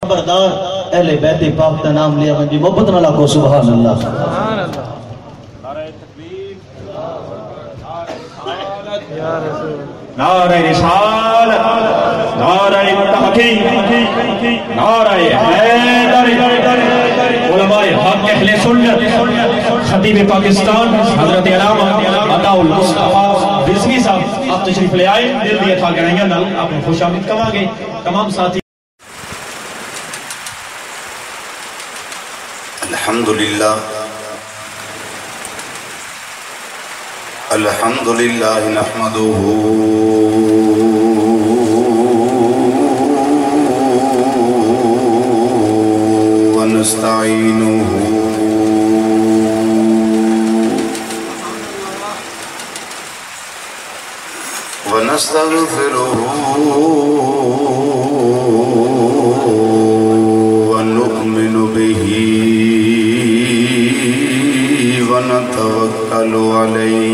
خبردار اہل بیت پاک کا نام لیا من جی محبت نہ لاکھو سبحان اللہ سبحان اللہ نعرہ تکبیر نعرہ رسالت نعرہ تحقیق نعرہ حیدر علماء حق اہل سنت خطیب پاکستان حضرت علامہ عطا المصطفیٰ رضوی صاحب آپ تشریف لے آئے دل دیا تھا گرائیاں نال آپ نے خوش آمد کما گے تمام ساتھی الحمدللہ نحمده ونستعینه ونستغفره ونؤمن به ونتوکل علیہ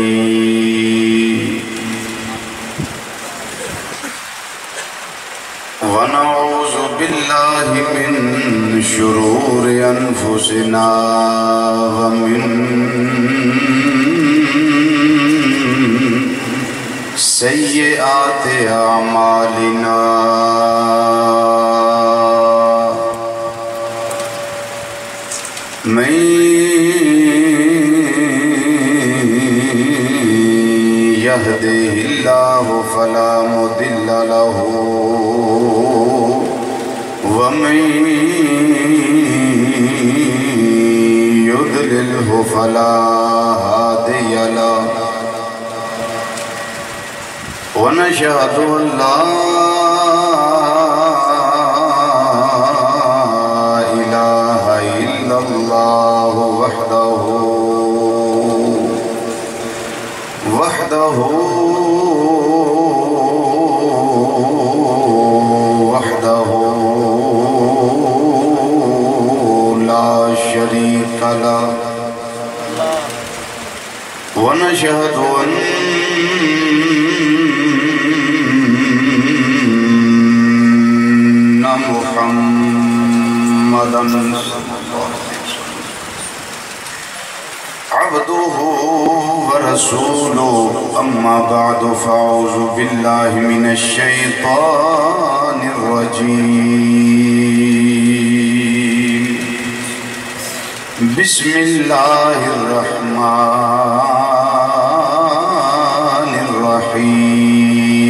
ونعوذ باللہ من شرور انفسنا ومن سیئات اعمالنا من يهده الله فلا مضل له ومن يضلله فلا هادي له ونشهد أن لا إله إلا الله وحده لا شريك له ونشهد أن محمدًا عبده ورسوله أما بعد فأعوذ بالله من الشيطان الرجيم بسم الله الرحمن الرحيم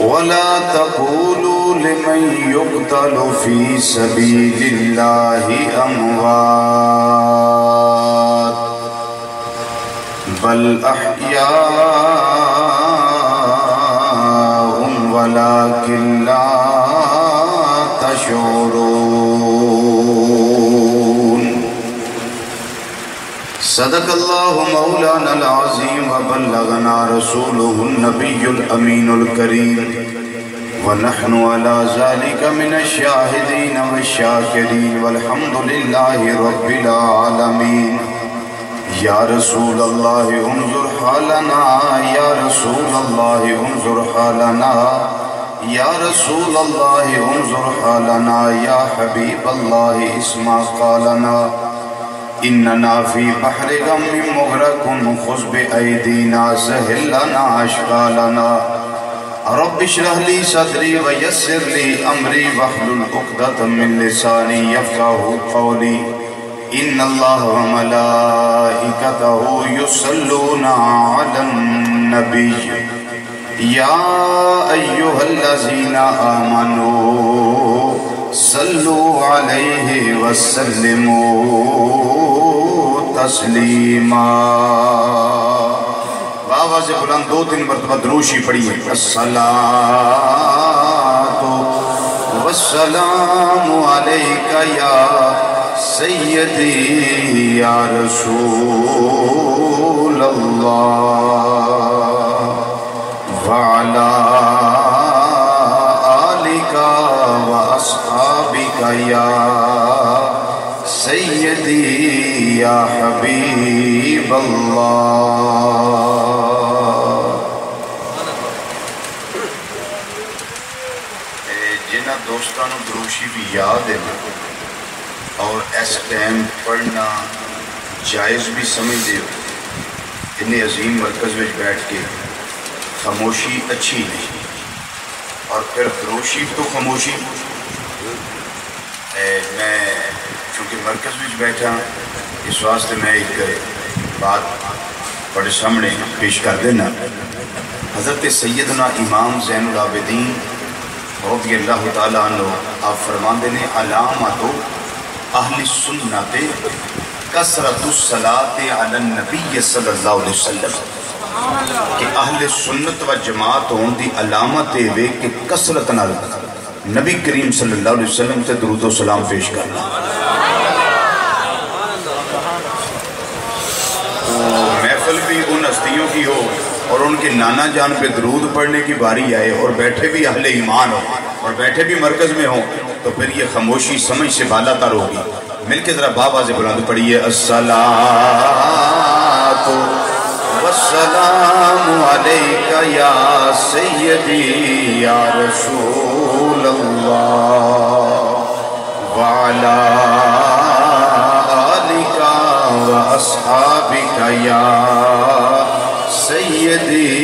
ولا تقولوا لمن يقتل في سبيل الله أموات بل أحياء ولكن لا تشعرون صدق الله مولانا العظيم وبلغنا رسوله النبي الأمين الكريم ونحن على ذلك من الشاهدين والشاكرين والحمد لله رب العالمين يا رسول الله انظر حالنا يا رسول الله انظر حالنا يا رسول الله انظر حالنا يا حبيب الله اسمع قالنا إننا في بحر غم مغرق خذ بأيدينا سهل لنا أشغالنا رب اشرح لي صدري ويسر لي أمري واحلل عقدة من لساني يفقهوا قولي إن الله وملائكته يصلون على النبي يا أيها الذين آمنوا صلوا عليه وسلموا تسلیما آواز بلند دو تین مرتبہ دروشی پڑھیے الصلاۃ والسلام علیک یا سیدی یا رسول اللہ وعلا آلک واصحابک یا سیدی یا حبیب اللہ جنہ دوستوں دروشی بھی یاد ہے اور اس ٹائم پڑھنا جائز بھی سمجھ دے اتنے عظیم مرکز میں بیٹھ کے خاموشی اچھی نہیں اور پھر دروشی تو خاموشی میں چونکہ مرکز میں بیٹھا اس واسطے میں ایک بات بڑے سامنے پیش کر دینا. حضرت سیدنا امام زین العابدین رضی اللہ تعالیٰ عنہ آپ فرماندے نے علامت اہل سنت کثرت الصلاۃ علی النبی صلی اللہ علیہ وسلم کہ اہل سنت و جماعت ہون دی علامت ہے کہ کثرت نال نبی کریم صلی اللہ علیہ وسلم سے درود و سلام پیش کرنا. محفل بھی ان ہستیوں کی ہو اور ان کے نانا جان پہ درود پڑھنے کی باری آئے اور بیٹھے بھی اہل ایمان ہو اور بیٹھے بھی مرکز میں ہوں تو پھر یہ خاموشی سمجھ سے بالا تر ہوگی. مل کے ذرا بابا سے بلند پڑھیے الصلاۃ والسلام علیکہ یا سیدی یا رسول اللہ وعلا آلکہ واصحابکہ یا سیدی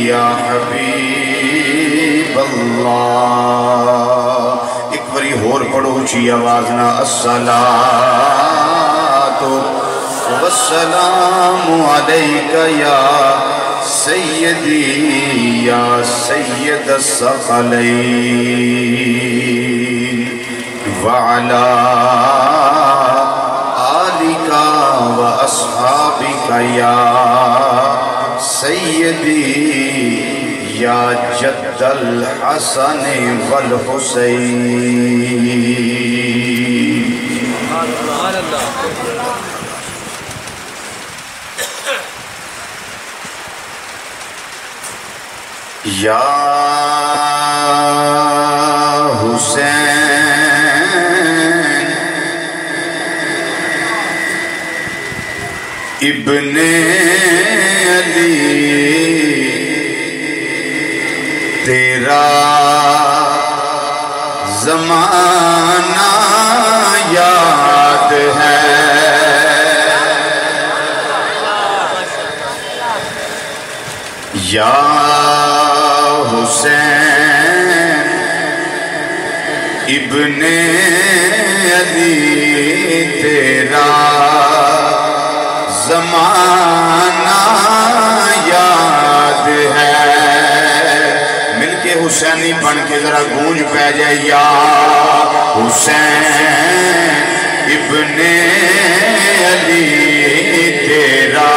یا حبیب اللہ. ایک باری اور پڑھو اچھی آواز نہ الصلاۃ والسلام علیکہ یا سیدی یا سید الثقلین وعلا آلکہ واصحابکہ یا سیدی یا جد الحسن والحسین. یا حسین ابن علی تیرا زمانہ یاد ہے یا حسین ابن علی تیرا زمانہ یاد ہے. مل کے حسینی بن کے ذرا گونج پہ جائے یا حسین ابن علی تیرا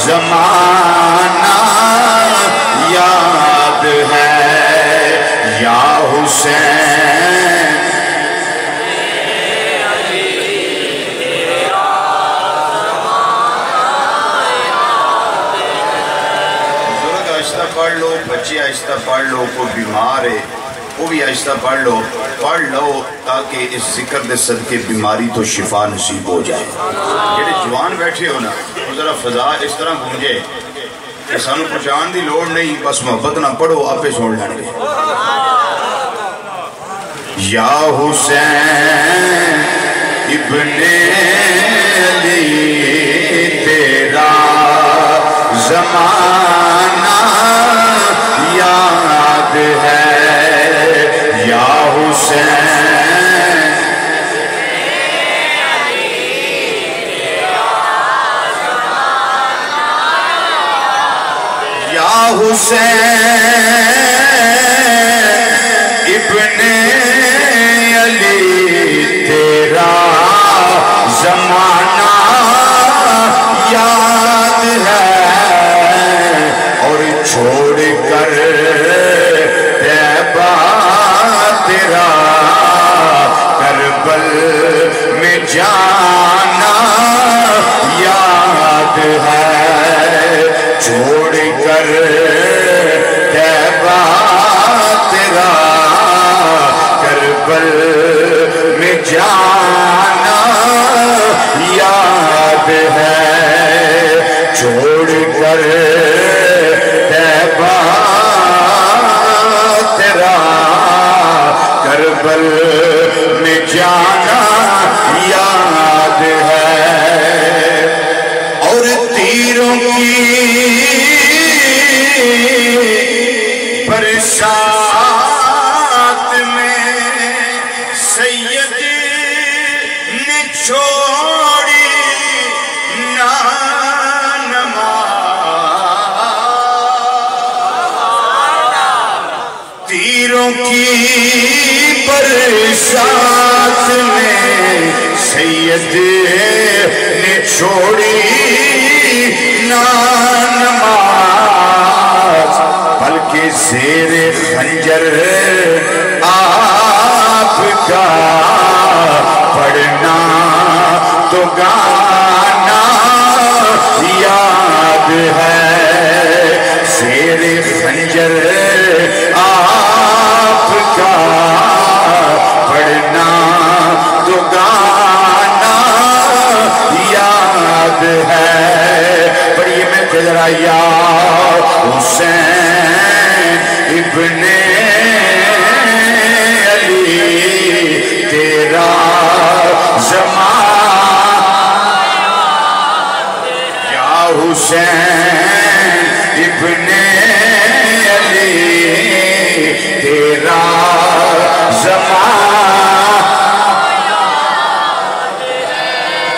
زمانہ یاد ہے یا حسین بزرگ آہستہ پڑھ لو بچے آہستہ پڑھ لو کوئی بیمار ہے وہ بھی آہستہ پڑھ لو تاکہ اس ذکر دے صدقے بیماری تو شفا نصیب ہو جائے. جڑے جوان بیٹھے ہو نا وہ ذرا فضا اس طرح گونجے کہ سانو پہچان دی لوڑ نہیں بس محبت نہ پڑھو آپ ہی سن لیں گے. یا حسین ابن علی تیرا زمانہ یاد ہے یا حسین یا حسین ابن علی تیرا زمانہ یاد ہے اور چھوڑ کر طیبہ تیرا کربل میں جانا یاد ہے. چھوڑ کر طیبہ تیرا کربل میں جانا یاد ہے. چھوڑ کر طیبہ تیرا کربل میں جانا یاد ہے، اور تیروں کی برسات میں سید نے چھوڑی نا تیروں کی برسات میں سید نے چھوڑی نا نماز، بلکہ زیر خنجر آپ کا پڑھنا تو گانا یاد ہے، زیر خنجر آپ کا پڑھنا تو گانا یاد ہے۔ پڑھیے میں ذرا یا حسین ابن علی تیرا زمان، یا حسین ابن علی تیرا زمان،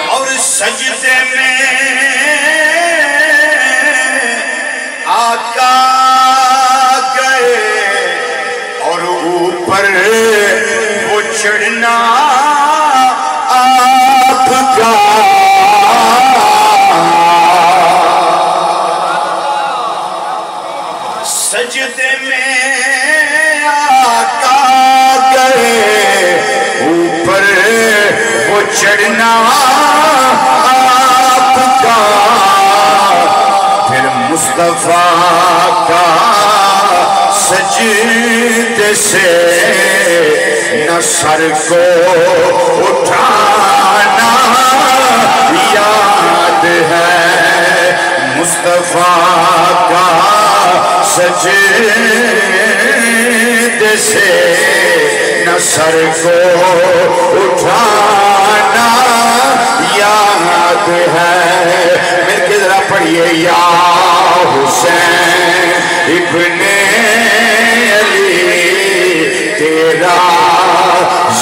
اور سجدے میں آقا گئے، اور اوپر وہ چڑھنا آپ کا، سجدے میں آقا گئے، اوپر وہ چڑھنا آپ کا، پھر مصطفیٰ کا سجدے سے نہ سر کو اٹھانا یاد ہے، مصطفیٰ کا سجدے سے نہ سر کو اٹھانا یاد ہے۔ میرے کے ذرا پڑھیے یا حسین ابن علی تیرا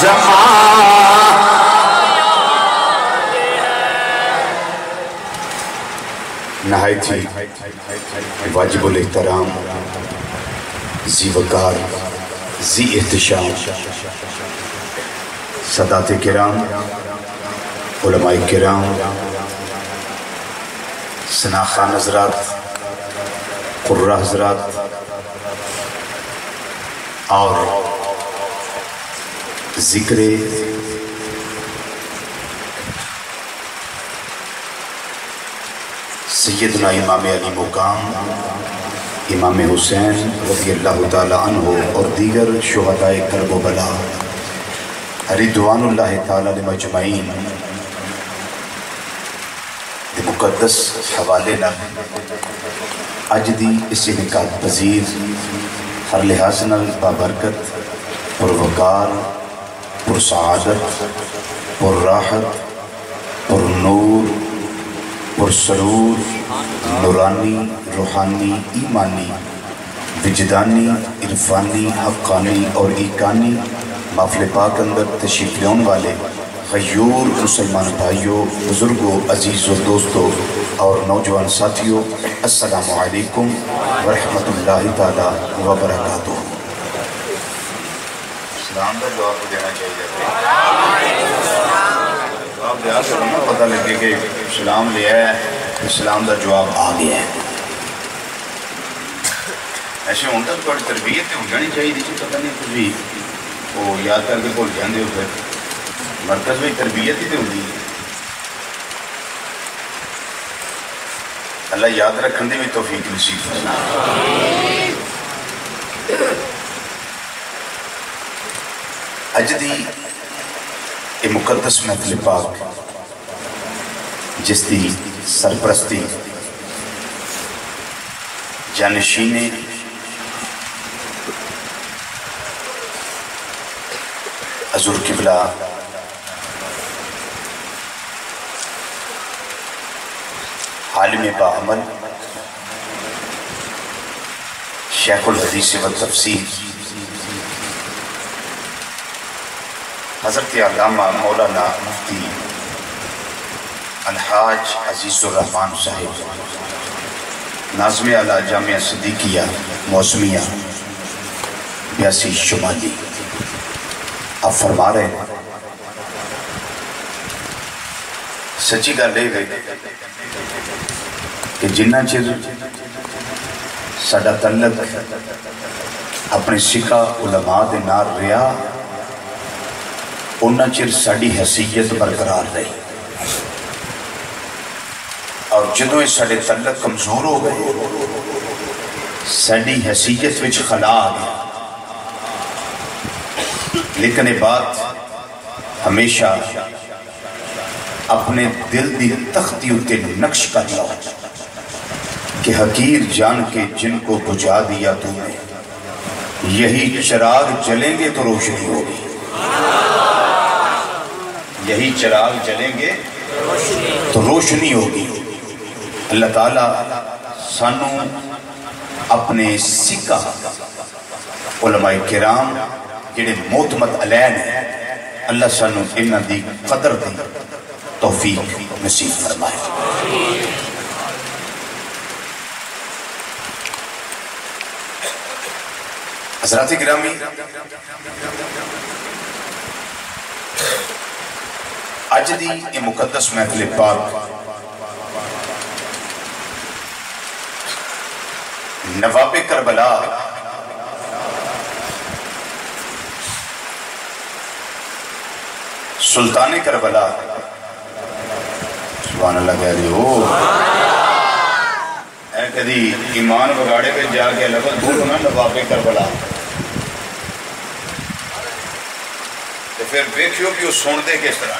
زمان، نہایت ہی واجب الاحترام، ذی وقار، ذی احتشام سادات کرام، علماء کرام، ثنا خان حضرات، قرہ حضرات، اور ذکر سیدنا امام علی مقام امام حسین رضی اللہ تعالی عنہ اور دیگر شہداء کرب و بلا رضوان اللہ تعالی علیہم اجمعین دے مقدس حوالے نال اج دی اس انعقاد پذیر ہر لحاظ نال بابرکت، پروقار، پرسعادت، پرراحت، پرنور، پرسرور، نورانی، روحانی، ایمانی، وجدانی، عرفانی، حقانی اور ایکانی محفل پاک اندر تشریف لیون والے غیور مسلمان بھائیوں، بزرگوں، عزیزوں، دوستوں اور نوجوان ساتھیوں، السلام علیکم ورحمۃ اللہ تعالی وبرکاتہ۔ اسلام کا جواب دینا چاہیے، جواب دیا کر نہ پتہ لگے کہ اسلام لیا ہے، اسلام کا جواب آ گیا ہے۔ ایسے ہوں تو تھوڑی تربیت ہو جانی چاہیے، پتہ نہیں کچھ بھی وہ یاد کر کے بھول جاندے ہو، پھر مرکز میں تربیت ہی تو ہوتی ہے۔ اللہ یاد رکھنے دی بھی توفیق نصیب فرمائے۔ اج دی یہ مقدس محفل پاک جس دی سرپرستی جانشین حضور قبلہ عالم باعمل شیخ الحدیث و تفسیر حضرت علامہ مولانا مفتی الحاج عزیز الرحمن صاحب ناظم اعلیٰ جامعہ صدیقیہ موسمیہ 82 شمالی آپ فرما رہے ہیں سچی گل یہ کہ جنہ چر ساڈا تعلق اپنے سکھا علماء دے نال رہا انہاں چر ساڈی حیثیت برقرار رہی، اور جدوں ساڈے تعلق کمزور ہو گئے ساڈی حیثیت وچ خلا آ گیا۔ لیکن یہ بات ہمیشہ اپنے دل دی تختی اتے نقش کر لو کہ حقیر جان کے جن کو بجھا دیا تو نے، یہی چراغ جلیں گے تو روشنی ہوگی، یہی چراغ جلیں گے تو روشنی ہوگی۔ اللہ تعالیٰ سانو اپنے سکھا علماء کرام جنہیں معتمد علین ہیں، اللہ سانو انہاں دی قدر دی توفیق نصیب فرمائے۔ حضرات گرامی، اج دی یہ مقدس محفل پاک نواب کربلا سلطان کربلا، سبحان اللہ کہہ رہی ہو، اے کدی ایمان بگاڑے پہ جا کے لفظ بولو نا نواب کربلا، تو پھر دیکھو کہ وہ سنتے کس طرح۔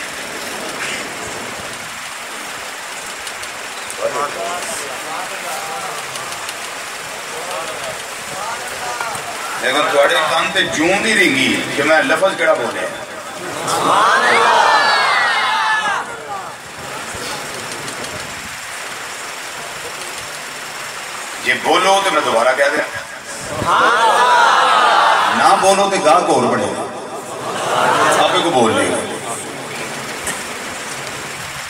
لیکن تھوڑے کان تے جون دی رنگی کہ میں لفظ کیڑا بولے یہ بولو تو میں دوبارہ کہہ دیں، نہ بولو تو گاہ کو اور بڑھے گا، آپ کو بول لے گا،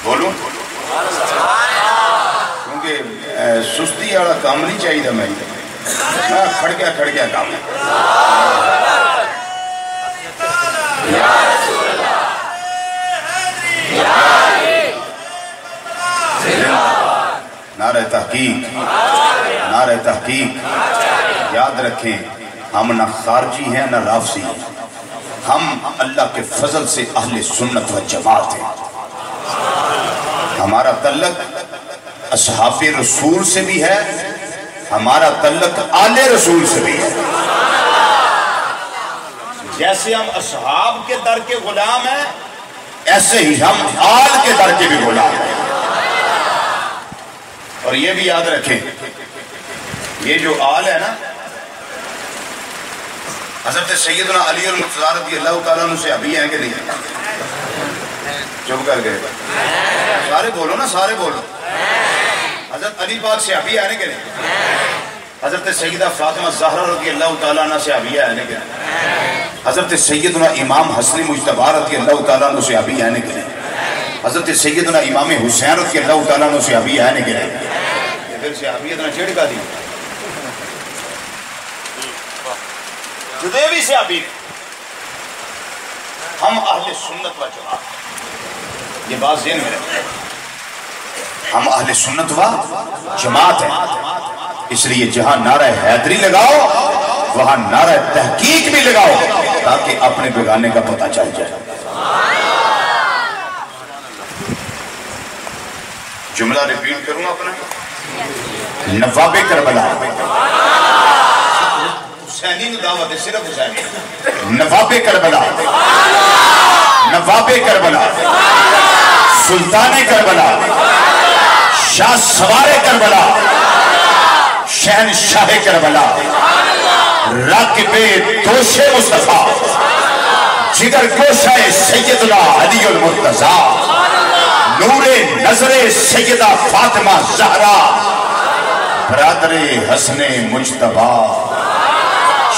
بولو کیونکہ سستی والا کام نہیں چاہیے تھا میں کھڑ گیا کام ہے۔ نعرہ تحقیق، نعرہ تحقیق، یاد رکھیں ہم نہ خارجی ہیں نہ رافضی ہیں، ہم اللہ کے فضل سے اہل سنت و جماعت ہیں۔ ہمارا تعلق اصحاب رسول سے بھی ہے، ہمارا تعلق آل رسول سے بھی ہے۔ جیسے ہم اصحاب کے در کے غلام ہیں ایسے ہی ہم آل کے در کے بھی غلام ہیں۔ اور یہ بھی یاد رکھیں یہ جو آل ہے نا، حضرت سیدنا علی المرتضیٰ رضی اللہ تعالیٰ عنہ سے ابھی ہیں کہ نہیں؟ چپ کر گئے، سارے بولو نا، سارے بولو۔ حضرت علی پاک سے ابھی آنے کے نہیں؟ حضرت سیدہ فاطمہ زہرا رضی اللہ تعالیٰ عنہ سے ابھی آنے کے نہیں؟ حضرت سیدنا امام حسن مجتبی رضی اللہ تعالیٰ عنہ سے ابھی آنے کے نہیں؟ حضرت سیدنا امام حسین رضی اللہ تعالیٰ عنہ سے ابھی آنے کے نہیں؟ یہ پھر سے ابھی اتنا چھڑکا دی جدے بھی سے ابھی ہم اہل سنت و جماعت، یہ بات ذہن میں رکھیں، ہم اہل سنت و جماعت ہیں۔ اس لیے جہاں نعرہ حیدری لگاؤ وہاں نعرہ تحقیق بھی لگاؤ تاکہ اپنے بیگانے کا پتہ چل جائے۔ جملہ ریپیٹ کروں اپنا، نواب کربلا، حسینی دعوت ہے، صرف حسینی، نواب کربلا، نواب کربلا، سلطان کربلا، شاہ سوار کربلا، شہنشاہ کربلا، راکب دوش مصطفیٰ، جگر گوشہ سیدنا علی المرتضی، نور نظر سیدہ فاطمہ زہرا، برادر حسن مجتبی،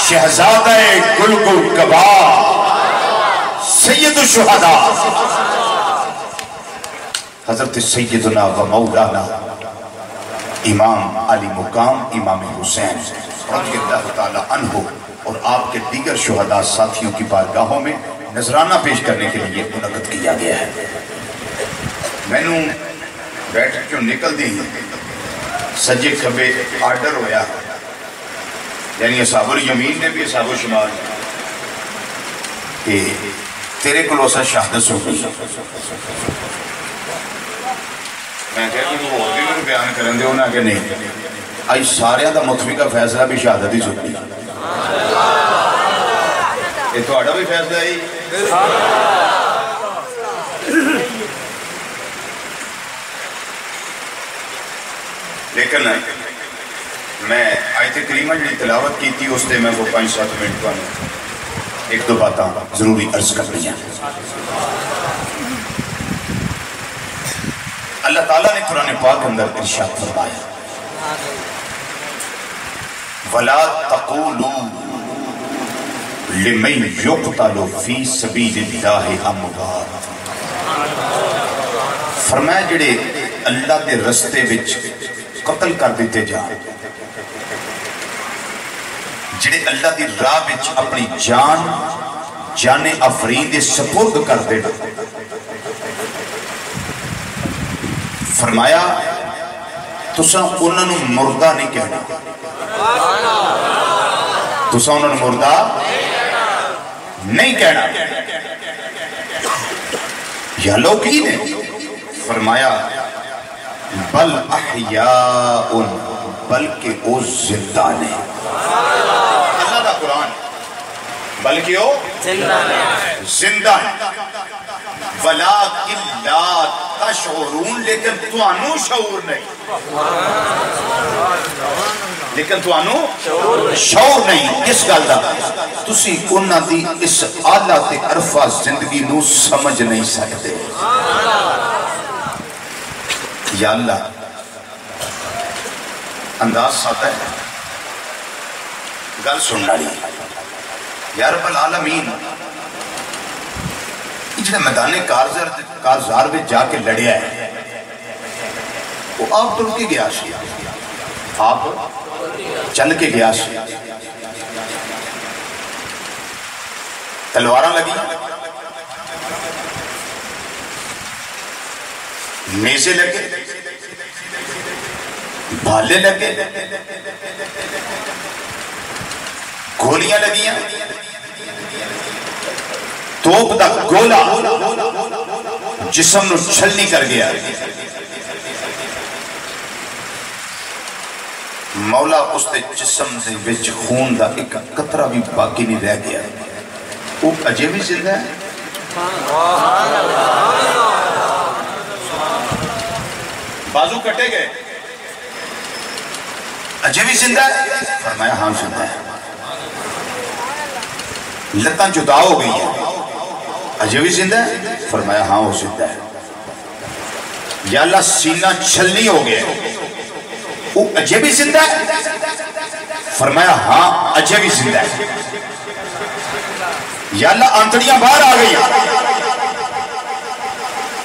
شہزادہ گلگل کبا، سید الشہداء حضرت سیدنا و مولانا امام علی مقام امام حسین رضی اللہ تعالی عنہ اور آپ کے دیگر شہداء ساتھیوں کی بارگاہوں میں نذرانہ پیش کرنے کے لیے منعقد کیا گیا ہے۔ میں نے بیٹھ کیوں نکل دی سجے کھبے آرڈر ہویا، یعنی اصحاب الیمین نے بھی اصحاب الشمال کہ تیرے کو لوسا شہادت ہو گئی۔ میں کہتا ہوں وہ بھی میرے بیان کریں دے انہاں کہ نہیں آئی سارے دا متفقہ فیصلہ بھی شہادت ہی سکتی۔ یہ تو آڑا بھی فیصلہ ہی لیکن میں آیت کریمہ جڑی تلاوت کی تھی اس نے میں وہ 5-7 منٹ کو ایک دو باتاں ضروری عرض کر دیا۔ اللہ تعالیٰ نے قرآن پاک اندر ارشاد فرمایا وَلَا تَقُولُوا لِمَنْ يُقْتَلُ فِي سَبِيلِ اللَّهِ أَمْوَاتٌ، فرمایا جڑے اللہ دے رستے وچ قتل کر دیتے جا، جڑے اللہ دی راہ وچ اپنی جان افرین دے سپرد کر دینا، فرمایا تساں انہوں نے مردہ نہیں کہنا، تساں انہوں نے مردہ نہیں کہنا۔ یا لوگ ہی نے فرمایا بل احیاء، بلکہ او زندہ نے۔ اللہ دا قرآن بلکہ او زندہ نے۔ وَلَٰكِنْ لَا تَشْعُرُونَ، لیکن توانو شعور نہیں، لیکن توانو شعور نہیں۔ کس گل دا تسی انہاں دی اس اعلیٰ تے عرفہ زندگی نو سمجھ نہیں سکتے۔ یا اللہ انداز ساتھ ہے گل سننا لی یا رب العالمین، جنہیں میدان کارزار میں جا کے لڑیا ہے وہ آپ ٹل کے گیا سی، آپ چل کے گیا سی، تلواراں لگی، نیزے لگے، بھالے لگے، گولیاں لگیاں، توپ دا گولا جسم نو چھلنی کر گیا۔ مولا اس دے جسم دے وچ خون دا ایک قطرہ بھی باقی نہیں رہ گیا، وہ اجے بھی زندہ ہے۔ بازو کٹے گئے، اجے بھی زندہ ہے؟ فرمایا ہاں زندہ ہے۔ لتاں جدا ہو گئی ہیں، اجے بھی زندہ ہے؟ فرمایا ہاں وہ زندہ ہے۔ یا اللہ سینہ چھلنی ہو گئے، وہ اجے بھی زندہ ہے؟ فرمایا ہاں اجے بھی زندہ ہے۔ یا اللہ آنتڑیاں باہر آ گئی،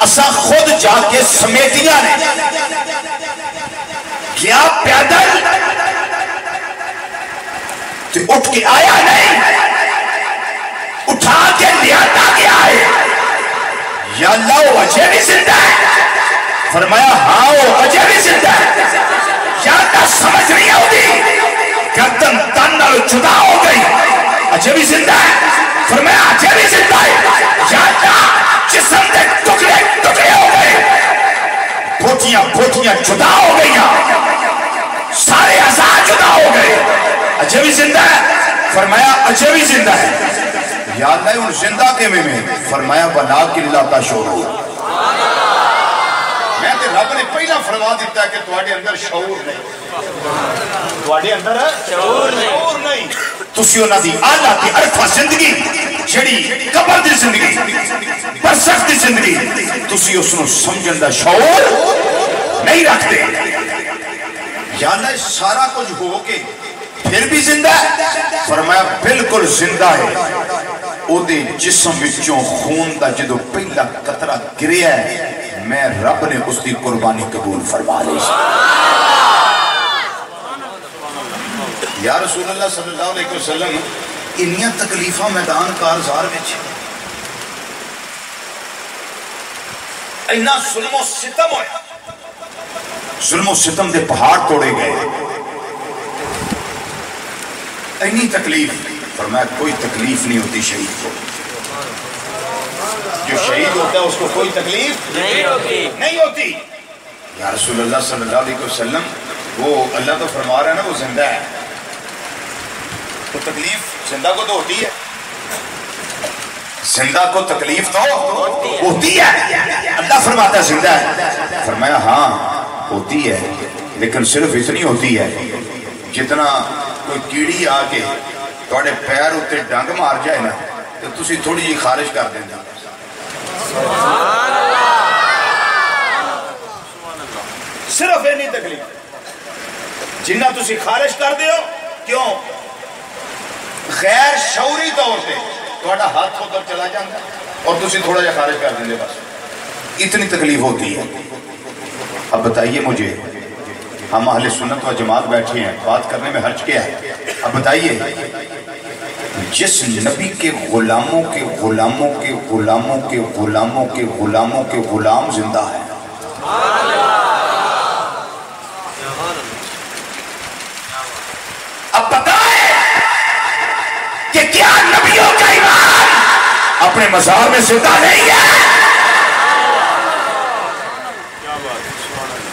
اسا خود جا کے سمیٹیاں نے، کیا پیدل تو اٹھ کے آیا نہیں، اٹھا کے لیاتا گیا ہے۔ یا اللہ وہ اجے بھی زندہ ہے؟ فرمایا ہاں وہ اجے بھی زندہ ہے۔ یا اللہ سمجھ نہیں ہوگی، گردن تن اور جدا ہو گئی، اجے بھی زندہ ہے؟ فرمایا اجے بھی زندہ ہے۔ یا اللہ جسم دے ٹکڑے ٹکڑے ہو گئے، پھوٹیاں جدا ہو گئیاں، سارے اعضاء جدا ہو گئے، اجے بھی زندہ ہے؟ فرمایا اجے بھی زندہ ہے۔ یا اللہ ان زندہ کے میں فرمایا وَلَٰكِنْ لَا تَشْعُرُونَ، میں تے رب نے پہلا فرما دیتا ہے کہ تواڈے اندر شعور نہیں، تواڈے اندر شعور نہیں، تسی انہاں دی اعلیٰ تے عرفہ زندگی جڑی قبر دی زندگی برزخ دی زندگی تسی اس نو سمجھن دا شعور نہیں رکھتے یا اللہ سارا کچھ ہو کے پھر بھی زندہ ہے فرمایا بالکل زندہ ہے او دے جسم وچوں خون دا جدو پہلا قطرہ گریا ہے میں رب نے اس دی قربانی قبول فرما لی یا رسول اللہ صلی اللہ علیہ وسلم انیاں تکلیفہ میدان کارزار وچ اینا ظلم و ستم ہویا ظلم و ستم دے پہاڑ توڑے گئے اینی تکلیف فرمایا کوئی تکلیف نہیں ہوتی شہید کو جو شہید ہوتا ہے اس کو کوئی تکلیف نہیں ہوتی یا رسول اللہ صلی اللہ علیہ وسلم وہ اللہ تو فرما رہا ہے نا وہ زندہ ہے تو تکلیف زندہ کو تو ہوتی ہے زندہ کو تکلیف تو ہوتی ہے اللہ فرماتا ہے زندہ ہے فرمایا ہاں ہوتی ہے لیکن صرف اتنی ہوتی ہے جتنا کوئی کیڑی آ کے تھوڑے پیر اتنے ڈنگ مار جائے نا تو تسی تھوڑی جی خارش کر دیں صرف ہے نہیں تکلیف جنہ تسی خارش کر دے ہو کیوں غیر شعوری طور پہ تھوڑا ہاتھ ادھر چلا جاتا اور تسی تھوڑا جا خارج کر دیں بس اتنی تکلیف ہوتی ہے اب بتائیے مجھے ہم اہل سنت و جماعت بیٹھے ہیں بات کرنے میں حرج کیا ہے اب بتائیے جس نبی کے غلاموں کے غلاموں کے غلاموں کے غلاموں کے غلاموں کے غلام زندہ ہے اب بتائیں کہ کیا نبیوں کا ایمان اپنے مزار میں زندہ نہیں ہے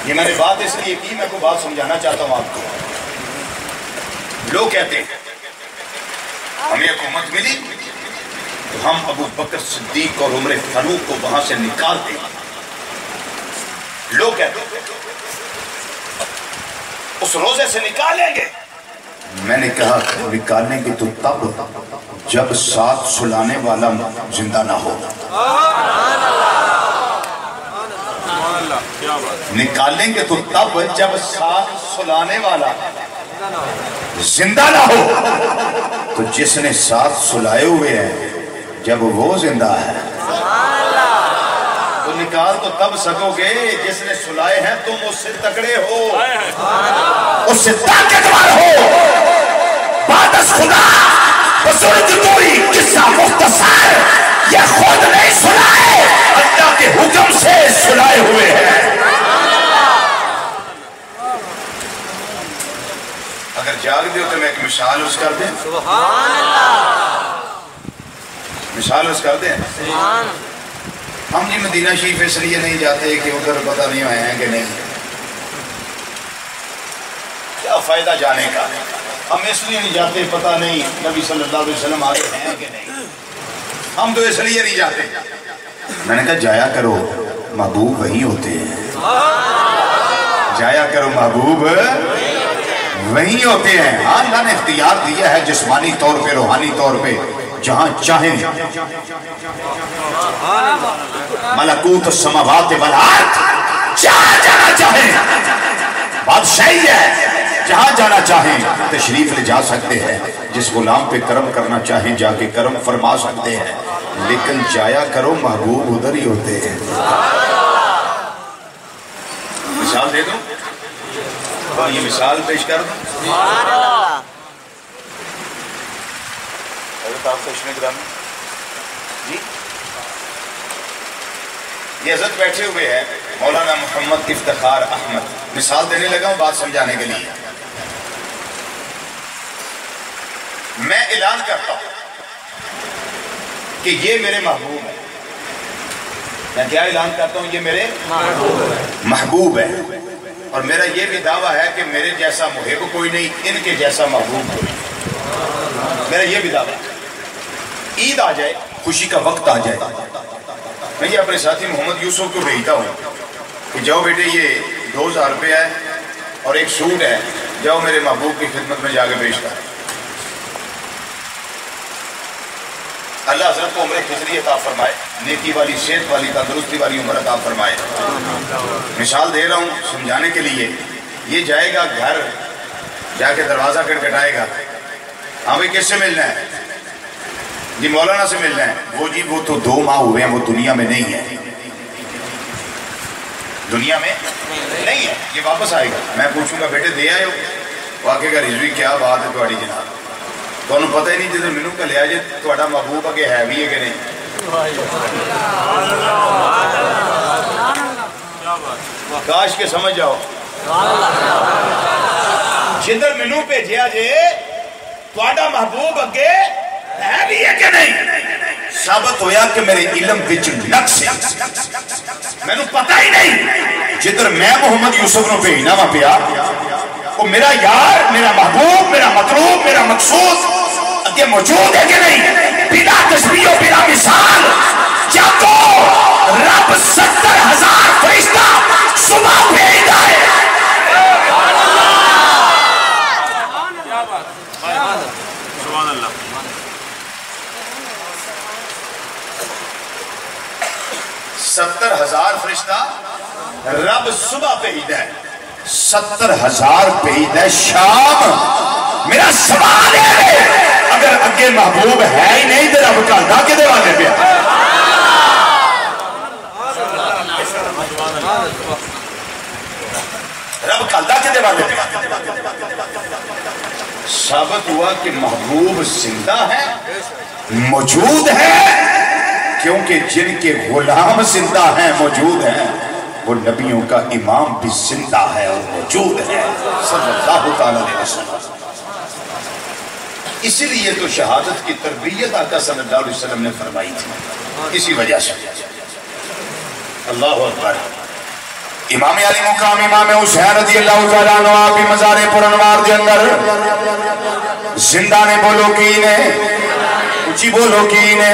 یہ میں نے بات اس لیے کی میں کو بات سمجھانا چاہتا ہوں آپ کو لوگ کہتے ہیں ہمیں حکومت ملی تو ہم ابو بکر صدیق اور عمر فاروق کو وہاں سے نکال دیں لوگ کہتے ہیں اس روزے سے نکالیں گے میں نے کہا نکالنے کی تو تب جب ساتھ سلانے والا زندہ نہ ہو نکالیں گے تو تب جب ساتھ سلانے والا زندہ نہ ہو تو جس نے ساتھ سلائے ہوئے ہیں جب وہ زندہ ہے تو نکال تو تب سکو گے جس نے سلائے ہیں تم اس سے تکڑے ہو اس سے طاقتور ہو بعد از خدا بزرگ کوئی قصہ مختصر یہ خود نہیں سلائے اللہ کے حکم سے سلائے ہوئے ہیں اگر جاگ دیو تو میں ایک مثال اس کر دیں مثال اس کر دیں ہم جی مدینہ شریف اس لیے نہیں جاتے کہ ادھر پتہ نہیں آئے ہیں کہ نہیں کیا فائدہ جانے کا ہم اس لیے نہیں جاتے پتہ نہیں نبی صلی اللہ علیہ وسلم آگے ہیں کہ نہیں ہم تو اس لیے نہیں جاتے میں نے کہا جایا کرو محبوب وہی ہوتے ہیں جایا کرو محبوب وہی ہوتے ہیں ہاں اللہ نے اختیار دیا ہے جسمانی طور پہ روحانی طور پہ جہاں چاہیں ملکوت السماوات والارض جہاں جانا چاہیں بادشاہی ہے جہاں جانا چاہیں تشریف لے جا سکتے ہیں جس غلام پہ کرم کرنا چاہیں جا کے کرم فرما سکتے ہیں لیکن جایا کرو محبوب ادھر ہی ہوتے ہیں مثال دے دوں یہ مثال پیش کر دوں حضرت آپ سے گرامی جی یہ حضرت بیٹھے ہوئے ہیں مولانا محمد افتخار احمد مثال دینے لگا ہوں بات سمجھانے کے لیے میں اعلان کرتا ہوں کہ یہ میرے محبوب ہے میں کیا اعلان کرتا ہوں یہ میرے محبوب ہے اور میرا یہ بھی دعویٰ ہے کہ میرے جیسا محب کوئی نہیں ان کے جیسا محبوب کوئی نہیں میرا یہ بھی دعویٰ ہے عید آ جائے خوشی کا وقت آ جائے میں یہ اپنے ساتھی محمد یوسف کو بھیجتا ہوں کہ جاؤ بیٹے یہ 2000 روپے ہے اور ایک سوٹ ہے جاؤ میرے محبوب کی خدمت میں جا کے پیش کر اللہ حضرت کو عمر خضری عطا فرمائے، نیکی والی، صحت والی، تندرستی والی عمر عطا فرمائے۔ مثال دے رہا ہوں سمجھانے کے لیے، یہ جائے گا گھر، جا کے دروازہ کٹکھٹائے گا، ہاں بھئی کس سے ملنا ہے؟ جی مولانا سے ملنا ہے۔ وہ جی وہ تو 2 ماہ ہوئے ہیں، وہ دنیا میں نہیں ہے، دنیا میں نہیں ہے، یہ واپس آئے گا۔ میں پوچھوں گا بیٹے دے آئے ہو؟ واقعی کا رضوی کیا بات ہے تھوڑی جناب، تو انہوں پتہ ہی نہیں جدھر مینوں کلیا جے تھوڑا محبوب اگے ہے بھی ہے کہ نہیں۔ کاش کے سمجھ جاؤ، جدھر مینوں بھیجیا جے تھوڑا محبوب اگے ہے بھی ہے کہ نہیں۔ ثابت ہویا کہ میرے علم وچ نقص ہے، میں پتہ ہی نہیں جدھر میں محمد یوسف نو بھیجنا وا پیا، وہ میرا یار، میرا محبوب، میرا مطلوب، میرا مقصود اگے موجود ہے کہ نہیں۔ بلا تشبیہ و بلا مثال جب تو رب 70,000 فرشتہ صبح بھیجتا ہے، سبحان اللہ، 70,000 فرشتہ رب صبح بھیجتا ہے، 70,000 بھیجتا ہے شام۔ میرا سوال ہے اگر اگے محبوب ہے ہی نہیں تو رب کہتا کہ دے والے پہ رب کہتا کہ دے والے پہ۔ ثابت ہوا کہ محبوب زندہ ہے، موجود ہے، کیونکہ جن کے غلام زندہ ہیں، موجود ہیں، وہ نبیوں کا امام بھی زندہ ہے اور موجود ہے صلی اللہ تعالیٰ علیہ وسلم۔ اسی لیے تو شہادت کی تربیت آقا صلی اللہ علیہ وسلم نے فرمائی تھی، اسی وجہ سے۔ اللہ اکبر۔ امام علی مقام امام حسین رضی اللہ تعالیٰ عنہ آپ کی مزار پرانوار دے اندر زندہ نے بولو کی نے اچھی بولو کی نے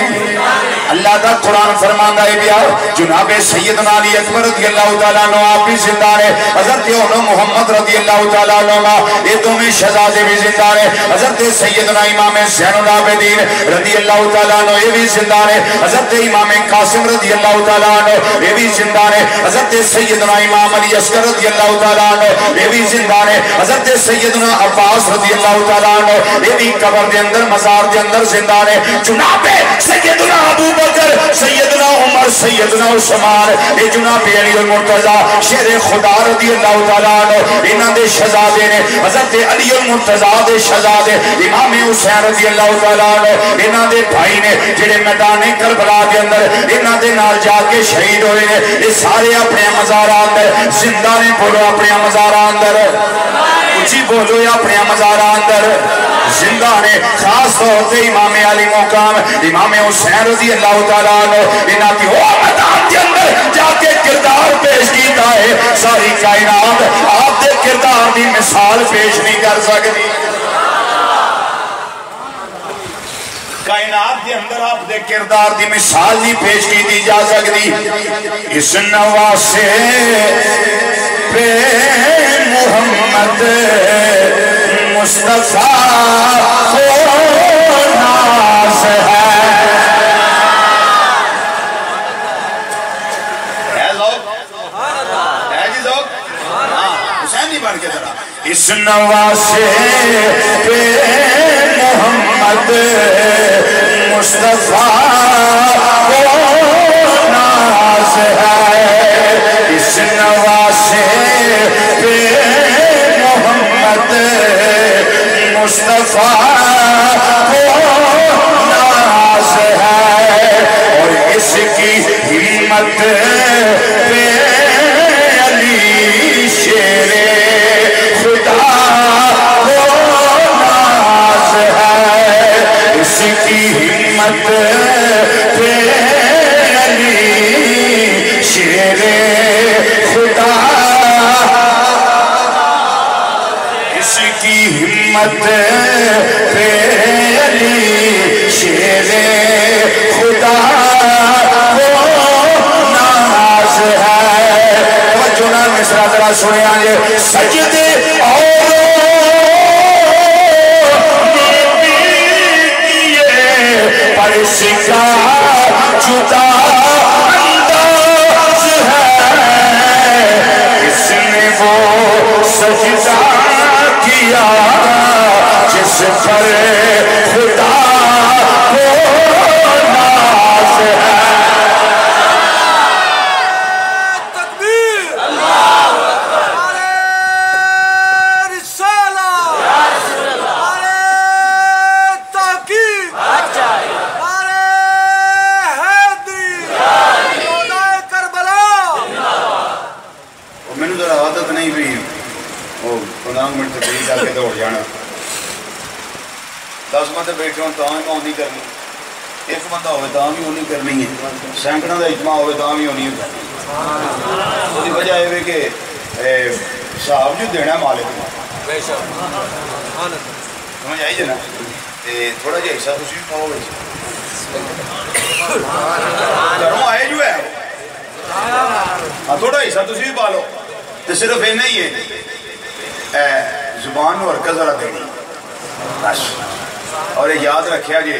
اللہ دا قرآن فرماندہ ہے بیا جناب سیدنا علی اکبر رضی اللہ تعالیٰ عنہ آپ بھی زندہ رہے، حضرت محمد رضی اللہ تعالیٰ عنہ یہ دونوں شہزادے بھی زندہ رہے، حضرت سیدنا امام زین العابدین رضی اللہ تعالیٰ عنہ یہ بھی زندہ رہے، حضرت امام قاسم رضی اللہ تعالیٰ عنہ یہ بھی زندہ رہے، حضرت سیدنا امام علی اصغر رضی اللہ تعالیٰ عنہ یہ بھی زندہ رہے، حضرت سیدنا عباس رضی اللہ تعالیٰ عنہ یہ بھی قبر دے اندر مزار دے اندر زندہ رہے۔ جناب سیدنا ابو بکر، سیدنا عمر، سیدنا عثمان، اے جناب علی المرتضی شیر خدا رضی اللہ تعالیٰ عنہ انہاں دے شہزادے نے، حضرت علی المرتضی دے شہزادے امام حسین رضی اللہ تعالیٰ عنہ انہاں دے بھائی نے جڑے میدان کربلا دے اندر انہاں دے نال جا کے شہید ہوئے نے، یہ سارے اپنے مزاراں اندر زندہ نے، بولو اپنے مزاراں اندر، اچھی بولو اپنے مزاراں اندر زندہ نے۔ خاص طور پہ امام علی مقام امام حسین رضی اللہ تعالیٰ عنہ انہاں کی وہ میدان کے اندر جا کے کردار پیش کیتا ہے، ساری کائنات آپ دے کردار دی مثال پیش نہیں کر سکتی، کائنات کے اندر آپ دے کردار دی مثال نہیں پیش کی دی جا سکتی۔ اس نواسے پہ محمد مصطفیٰ کو ناز ہے۔ حسین نہیں بن کے ذرا اس نواسے پہ محمد مصطفیٰ کو ناز ہے، اس نواسے پہ محمد مصطفیٰ کو ناز ہے، اور اس کی ہمت پہ علی شیر خدا کو ناز ہے، اس کی ہمت پہ علی شیر خدا، اس کی ہمت پہ علی شیر خدا کو ناز ہے۔ توجہ نہ مصرع ذرا سنے آئے، سجدے اور پر اس کا جدا انداز ہے اس نے وہ سجدہ کیا جس پر خدا کو ناز ہے دوڑ جانا 10 بندے بیٹھے ہوں تو نہیں کرنی ایک بندہ ہوئے تو بھی نہیں کرنی ہے سینکڑوں کا اجتماع ہوئے تو بھی نہیں کرنی اس کی وجہ یہ کہ حساب جو دینا مالک سمجھ آئی جی نا تھوڑا جہا حصہ تھی بھی پاؤ گھروں آئے جو ہے ہاں تھوڑا حصہ تھی بھی پا لو تو صرف یہ نہیں ہے زبان نو حرکت ذرا دینی بس اور یہ یاد رکھیا جی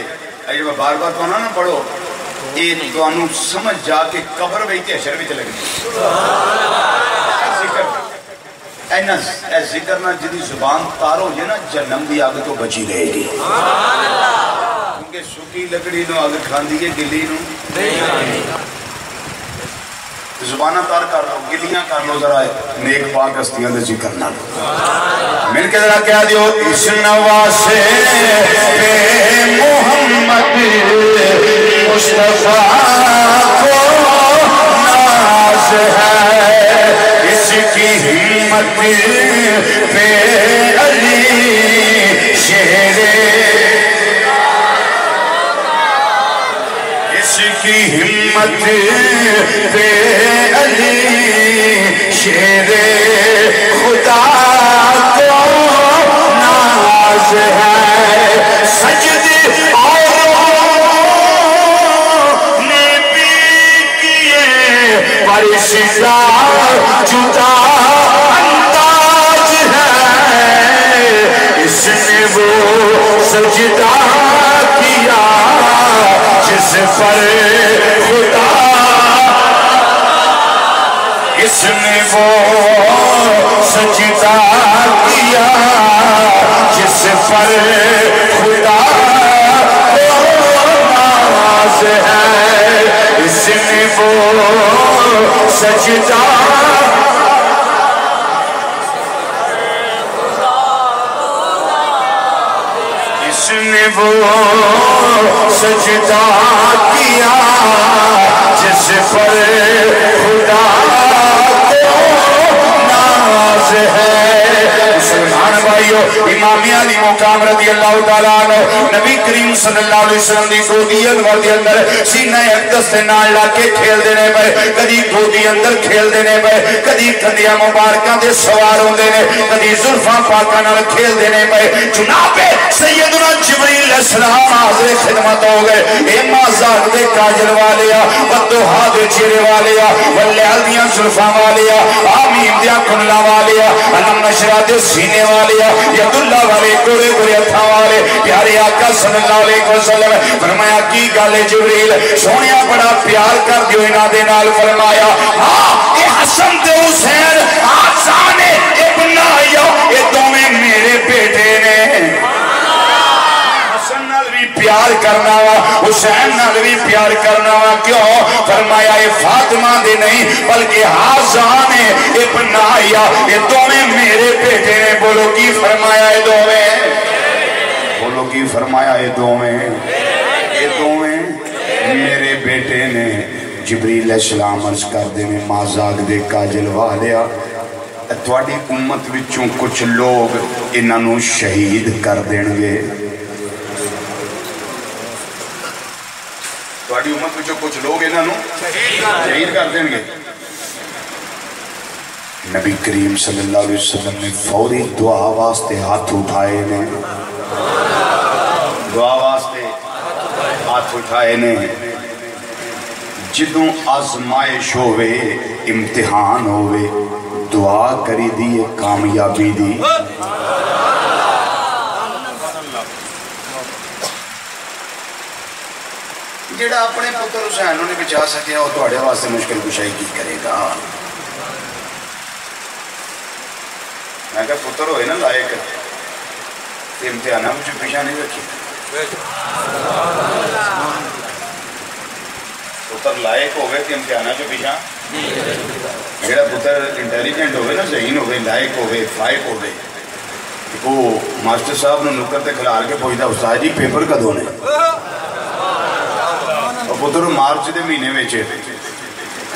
جب بار بار تو نہ پڑھو یہ تمہیں سمجھ جا کے قبر بھی حشر بھی چلے گی ذکر نہ جدی زبان تارو یہ نا جنم دی آگ تو بچی رہے گی کیونکہ سکی لکڑی نو آگ کھاندی ہے گلی نو زبانہ تار کر لو گلیاں کر لو ذرا نیک پاک ہستیاں دے ذکر نہ لو مل کے ذرا کہہ دیو اس نواسے پہ محمد مصطفیٰ کو ناز ہے اس کی ہمت پہ علی شیر اس کی ہمت پہ علی شیر خدا کو ناز ہے سجدے اوروں نے بھی کیے پر اس کا جدا انداز ہے اس نے وہ سجدہ کیا جس پر خدا اس نے وہ سجدہ کیا جس پر خدا کو ناز ہے اس نے وہ سجدہ اس نے وہ سجدہ کیا جس پر خدا کو ناز ہے مسلمان بھائیو امامیہ علی مقام رضی اللہ تعالیٰ عنہ نبی کریم صلی اللہ علیہ وسلم دی گودیت وردی اندر سینہ اقدس سے نال لاکے کھیل دینے پہ کدی گودی اندر کھیل دینے پہ کدی کندیاں مبارکاں دے سوار ہوں دینے کدی ظلفاں پاکاں نال کھیل دینے پہ جناب سیدنا جبریل علیہ السلام حاضر خدمت ہو گئے اے مازاق دے کاجل والیا ودوہا دے چیرے والیا واللیال دیاں ظلفاں والیا آمین دیاں کنلا والیا علم نشرہ دے سینے والیا ید اللہ والے گورے گورے اتھا والے پیارے آقا صلی اللہ علیہ وسلم فرمایا کی گالے جبریل سونیا بڑا پیار کر دیو انہ دے نال فرمایا ہاں اے حسن دے حسین آسان ابن آئیو اے دومیں میرے بیٹے نے حسن نال بھی پیار کرنا وا حسین نال بھی پیار کرنا وا کیوں فرمایا اے فاطمہ دے نہیں بلکہ حسن ابن آئیو اے دومیں میرے بیٹے نے بولو کی فرمایا اے دومیں بولو کی فرمایا اے دومیں میرے بیٹے نے جبریل علیہ السلام عرض کر دینے مازاق دے کاجل والیا تواڈی امت وچوں کچھ لوگ انہاں نوں شہید کر دین گے تواڈی امت وچوں کچھ لوگ انہاں نوں شہید کر دین گے نبی کریم صلی اللہ علیہ وسلم نے فوری دعا واسطے ہاتھ اٹھائے نے دعا واسطے ہاتھ اٹھائے نے جدوں آزمائش ہوئے امتحان ہوئے دعا کری دیئے کامیابی دی جڑا اپنے پتر حسین نہیں بچا سکیا وہ تواڈے واسطے مشکل کشائی کی کرے گا؟ میں کہا پتر ہوئے نا لائق تے امتحانہ مجھے پیچھا نہیں رکھی پتر لائق ہوئے تے امتحانہ جو پیچھا جڑا پتر انٹیلیجنٹ ہوئے نا ذہین ہوئے لائق ہوئے فائق ہوئے وہ ماسٹر صاحب نے نکر تے کھلار کے پوچھتا استاد جی پیپر کدوں نے اور پتر مارچ دے مہینے وچ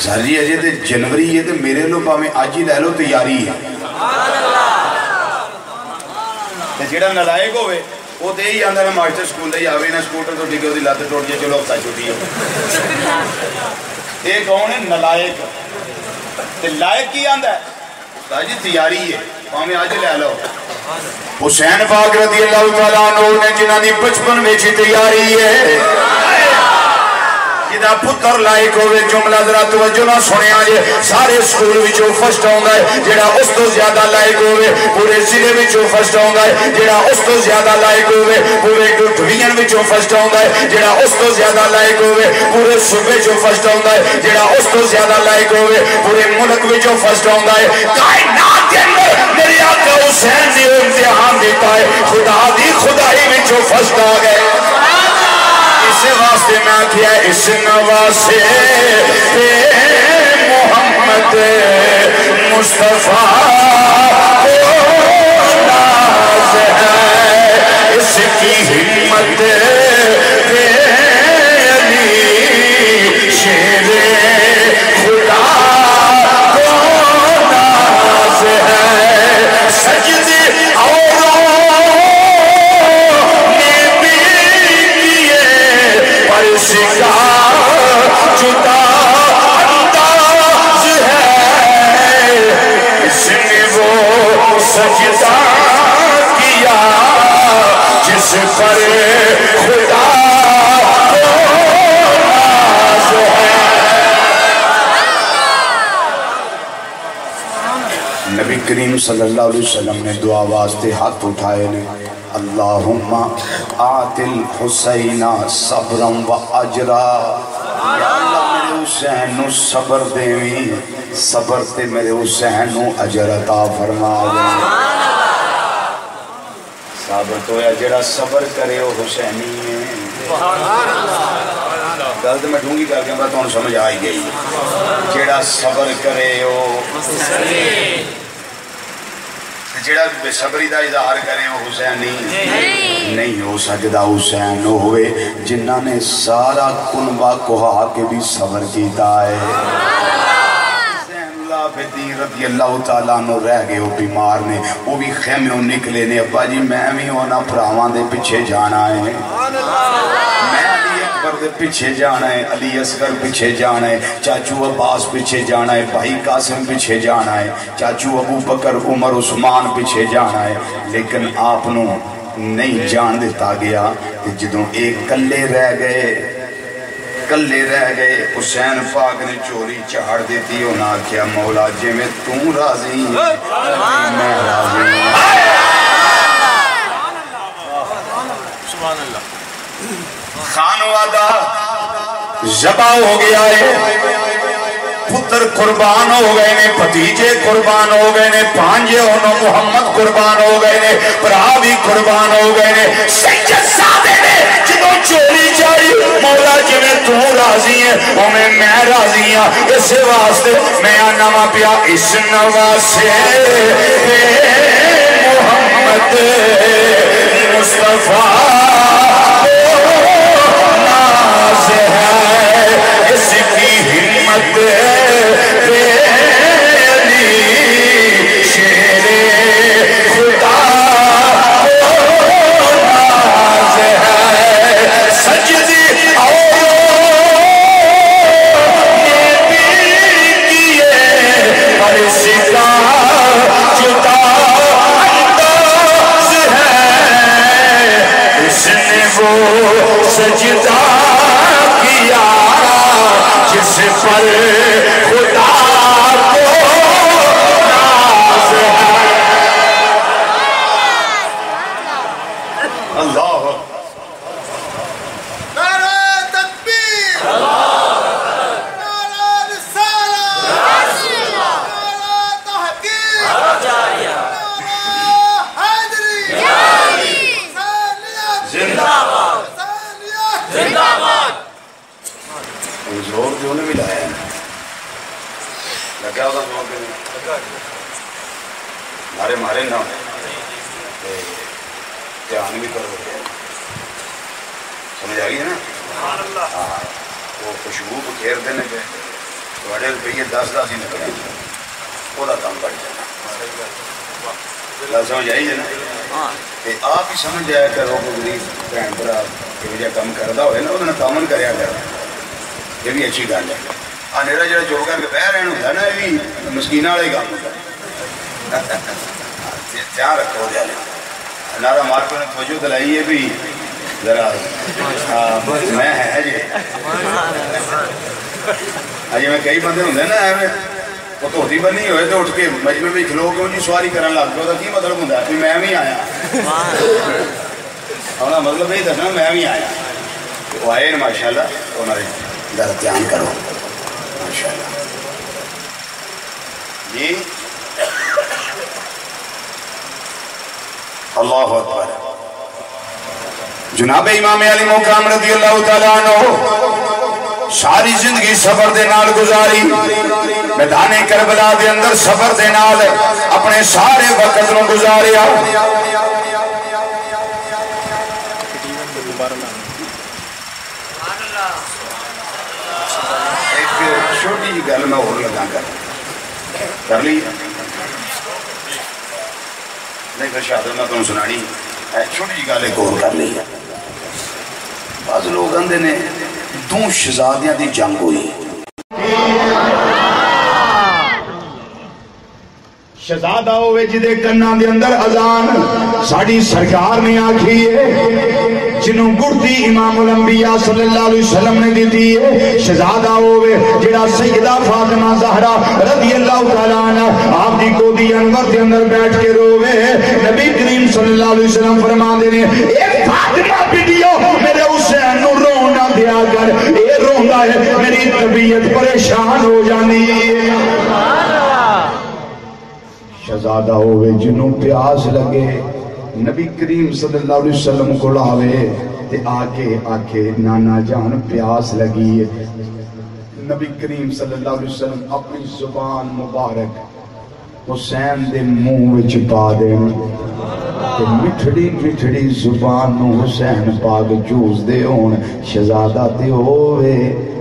سر جی اجے تے جنوری ہے تے میرے لو پاویں اج ہی لے لو تیاری ہے تے جڑا نالائق ہوئے وہ تے ہی آندا نا ماسٹر سکول دے آوے نا سکوٹر تو ڈگے دی لت ٹوٹ جائے چلو ہفتہ چھٹی ہو یہ کون ہے نالائق تے لائق کی آندا ہے استاد جی تیاری ہے پاویں اج لے لو حسین پاک رضی اللہ تعالیٰ عنہ نے جنہاں دی بچپن میں تیاری ہے جدا پتر لائق ہوئے جملہ ذرا توجہ نہ سنے آجے سارے سکول وچوں فرسٹ ہوندا ہے جڑا اس تو زیادہ لائق ہوئے پورے ضلع وچوں فرسٹ ہوندا ہے جڑا اس تو زیادہ لائق ہوئے پورے ڈویژن وچوں فرسٹ ہوندا ہے جڑا اس تو زیادہ لائق ہوئے پورے صوبے چوں فرسٹ ہوندا ہے جڑا اس تو زیادہ لائق ہوئے پورے ملک وچوں فرسٹ ہوندا ہے کائنات کے اندر میرے آقا حسین نے امتحان دیتا ہے خدا دی خدائی وچوں فرسٹ آ گئے اسے واسطے میں کیا اس نواسے محمد مصطفیٰ کو ناز ہے اس کی ہمت علی شیر خدا کو ناز ہے سجدے اس کا جدا انداز ہے اس نے وہ سجدہ کیا جس پر خدا کو ناز ہے نبی کریم صلی اللہ علیہ وسلم نے دعا واسطے ہاتھ اٹھائے نے اللہم آت الحسین صبرا و اجرا یا اللہ میرے حسین نو صبر دیویں صبر تے میرے حسین نو اجر عطا فرما دیں ثابت ہویا جڑا صبر کرے وہ حسینی ہے غلط میں ڈھونگی کر کے میں تو سمجھ آئی گئی جڑا صبر کرے وہ حسینی جڑا بے صبری دا اظہار کریں وہ حسین نہیں ہو سجدہ حسین ہوئے جنہاں نے سارا کنبہ کوہا کے بھی صبر کیتا ہے حسین اللہ بدین رضی اللہ تعالیٰ عنہ رہ گئے وہ بیمار نے وہ بھی خیمیوں نکلے نے ابا جی میں بھی ہونا پراواں دے پیچھے جانا ہے میں علی اکبر دے پیچھے جانا ہے علی اصغر پیچھے جانا ہے چاچو عباس پیچھے جانا ہے بھائی قاسم پیچھے جانا ہے چاچو ابو بکر عمر عثمان پیچھے جانا ہے لیکن آپ نو نہیں جان دیتا گیا کہ جدوں ایک کلے رہ گئے حسین پاک نے چوری چاڑ دیتی ہونا کیا مولا جے میں توں راضی میں راضی سبحان اللہ خان وعدہ ذبح ہو گیا ہے پتر قربان ہو گئے نے بھتیجے قربان ہو گئے نے بھانجے انہوں محمد قربان ہو گئے نے برا بھی قربان ہو گئے نے سجد سادے نے جنہوں چوری چاہی مولا جنہیں تو راضی ہیں ہمیں میں راضی ہیں اس واسطے میں نما پیا اس نواسے محمد مصطفیٰ ناز ہے اس کی ہمت علی شیر خدا کو ناز ہے سجدے اور یہ بھی کیے پر اس کا جدا انداز ہے اس نے وہ سجدہ کیا جس پر خدا کو ناز ہے اللہ نعرہ تکبیر نعرے مارے نہ دھیان بھی کرو سمجھ آ گئی ہے نا ہاں وہ خوشبو کو گھیر دینے پہ تھوڑے روپیے 10 ہی نکلے وہ کام بڑھ جانا سمجھ آئی ہے نا آپ ہی سمجھ جایا کرو غریب بھن بھرا یہ جہاں کام کرتا ہوئے نا وہ کامن کریا کر یہ بھی اچھی گل ہے میرا جڑا جو کر کے بہ رہن ہوتا نا یہ بھی مسکین والا ہی کام ہوتا دھیان رکھو دیا نارا مارکو نے توجہ دلائی ہے بھی ذرا میں ہے جی اجی میں کئی بندے ہوں نا وہ دھوتی بنی ہوئے تو اٹھ کے مجمے میں کھلو کے انہیں سواری کرن لگ پہ کی مطلب ہوں کہ میں بھی آیا انہوں مطلب یہ دسنا میں بھی آیا وہ آئے نا ماشاء اللہ انہوں نے ذرا دھیان کرو ماشاء اللہ جی اللہ اکبر جناب امام علی مقام رضی اللہ تعالیٰ عنہ ساری زندگی صبر دے نال گزاری میدان کربلا دے اندر صبر دے نال اپنے سارے وقت نو گزاریا ایک چھوٹی جی گل میں اور لگا کر لی نہیں پھر شہادت میں تمہیں سنانی چھوٹی جی گل ایک اور کر لی بعض لوگ اندے نے دو شہزادیاں دی جنگ ہوئی شہزادہ ہوئے جدے کناں دے اندر اذان ساڑی سرکار نے آکھی ہے جنہوں گڑتی امام الانبیاء صلی اللہ علیہ وسلم نے دیتی ہے شہزادہ ہوئے جڑا سیدہ فاطمہ زہرا رضی اللہ تعالیٰ عنہ آپ دی کو دی انور دے اندر بیٹھ کے روے نبی کریم صلی اللہ علیہ وسلم فرما دینے ایک فاطمہ بیٹیو میرے حسین نو رونا دیا کر اے رونا ہے میری طبیعت پریشان ہو جانی شہزادہ ہوئے جنہوں پیاس لگے نبی کریم صلی اللہ علیہ وسلم کو لاوے تے آکے نانا جان پیاس لگی ہے نبی کریم صلی اللہ علیہ وسلم اپنی زبان مبارک حسین دے منہ وچ پا دین تے مٹھڑی مٹھڑی زبان نو حسین پاک جوز دے ہون شہزادہ تے ہوئے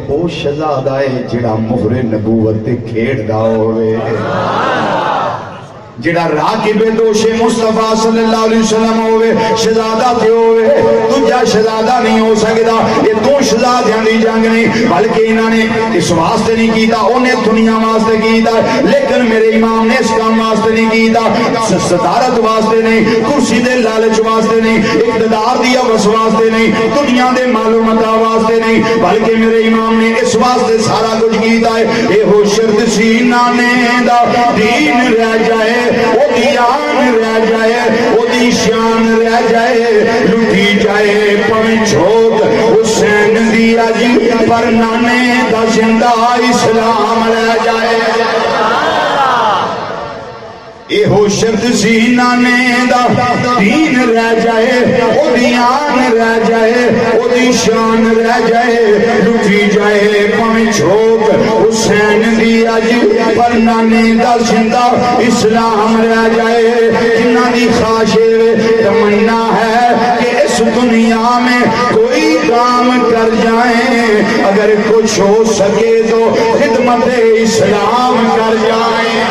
او شہزادہ ہے جڑا مہر نبوت تے کھیڑ دا ہوئے جڑا راکب دوش مصطفیٰ صلی اللہ علیہ وسلم ہوئے شہزادہ تے ہوئے تجھا شہزادہ نہیں ہو سکتا یہ دو شہزادیاں دی جنگ نہیں بلکہ انہوں نے اس واسطے نہیں کیتا انہیں دنیا واسطے کیتا لیکن میرے امام نے اس کام واسطے نہیں کیتا صدارت واسطے نہیں کرسی دے لالچ واسطے نہیں اقتدار دی حوث واسطے نہیں دنیا دے معلومات واسطے نہیں بلکہ میرے امام نے اس واسطے سارا کچھ کیتا ہے اے ہو شرط سینہ نے دا دین رہ جائے وہ دی آن رہ جائے وہ دی شان رہ جائے لٹی جائے پویں چھوک حسین دی عجی پر نانے دا زندہ اسلام رہ جائے اے ہو شرط سینہ نے دا دین رہ جائے او دی آن رہ جائے او دی شان رہ جائے لٹی جائے پویں چھوک حسین دی عجی پر نانے دا زندہ اسلام رہ جائے جنہ دی خواہش تمنا ہے کہ اس دنیا میں کوئی کام کر جائیں اگر کچھ ہو سکے تو خدمت اسلام کر جائیں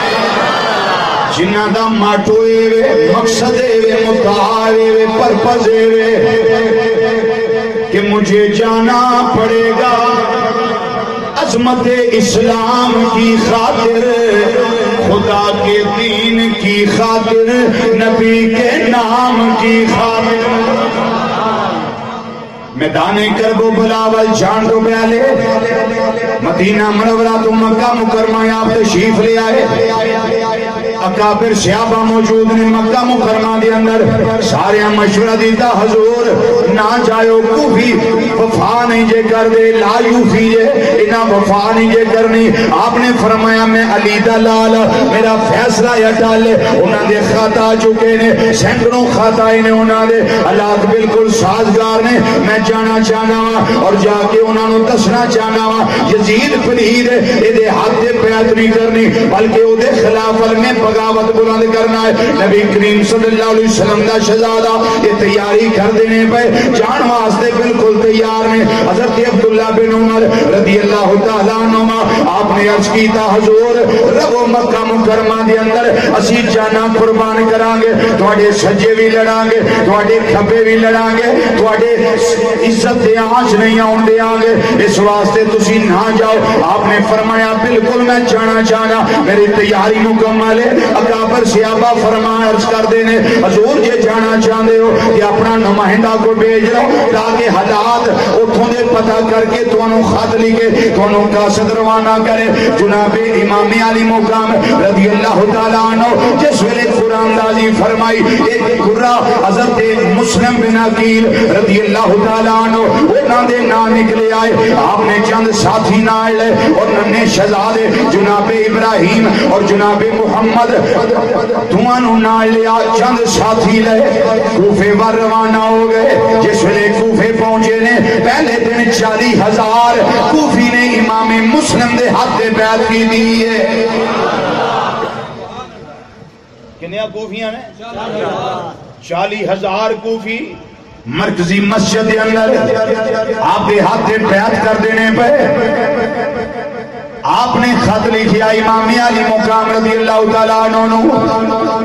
جنہ دا ماٹو ایوے مقصد ایوے مدعا ایوے پرپز ایوے کہ مجھے جانا پڑے گا عظمت اسلام کی خاطر خدا کے دین کی خاطر نبی کے نام کی خاطر میدان کربو بلاول جان دو بیالے مدینہ منورہ تو مکہ مکرمہ آپ تشریف لے آئے اکابر صحابہ موجود نے مکہ مکرمہ دے اندر سارے مشورہ دیتا حضور نہ جائیو کوفی وفا نہیں جے کر دے لا یوفی جے انہاں وفا نہیں جے کرنی آپ نے فرمایا میں علی دا لال میرا فیصلہ یا ٹالے انہاں دے خطا چکے نے سینکڑوں خطائے نے انہاں دے حالات بالکل سازگار نے میں جانا چاہنا وا اور جا کے انہاں نو دسنا چاہنا وا یزید پلید اے دے ہاتھ دے بیعت نہیں کرنی بلکہ او دے خلاف میں بغاوت بلند کرنا ہے نبی کریم صلی اللہ علیہ وسلم دا شہزادہ یہ تیاری کر دینے پہ جان واسطے بالکل تیار نے حضرت عبداللہ بن عمر رضی اللہ تعالیٰ عنہ آپ نے عرض کیتا حضور رب و مکہ مکرمہ دے اندر اسی جانا قربان کران گے تواڈے سجے بھی لڑان گے تواڈے کھبے بھی لڑان گے تواڈے عزت دے آنچ نہیں آن دے آن گے اس واسطے تسی نہ جاؤ آپ نے فرمایا بالکل میں جانا چاہنا میری تیاری مکمل ہے اکابر صحابہ فرمایا عرض کر دینے حضور یہ جانا چاہتے ہو کہ اپنا نمائندہ کو بھیج لو تاکہ حالات اتھوں دے پتہ کر کے تونوں خط لکھے تونوں قاصد روانہ کرے جناب امام علی مقام رضی اللہ تعالیٰ عنہ جس ویلے قرآن دازی فرمائی ایک قرآن حضرت مسلم بن عقیل رضی اللہ تعالیٰ عنہ انہاں دے نام نکلے آئے آپ نے چند ساتھی نائل لے اور ننے شہزادے جناب ابراہیم اور جناب محمد دوانوں نائل لیا چند ساتھی لے کوفے پر روانہ ہو گئے جس ویلے کوفے پہنچے نے پہلے دن 40,000 کوفی نے امام مسلم دے ہاتھ دے بیعت کی دی ہے کنیا کوفیاں نے 40,000 کوفی مرکزی مسجد کے اندر آپ کے ہاتھ دے بیعت کر دینے پہ آپ نے خط لکھیا امام علی مقام رضی اللہ تعالیٰ عنہ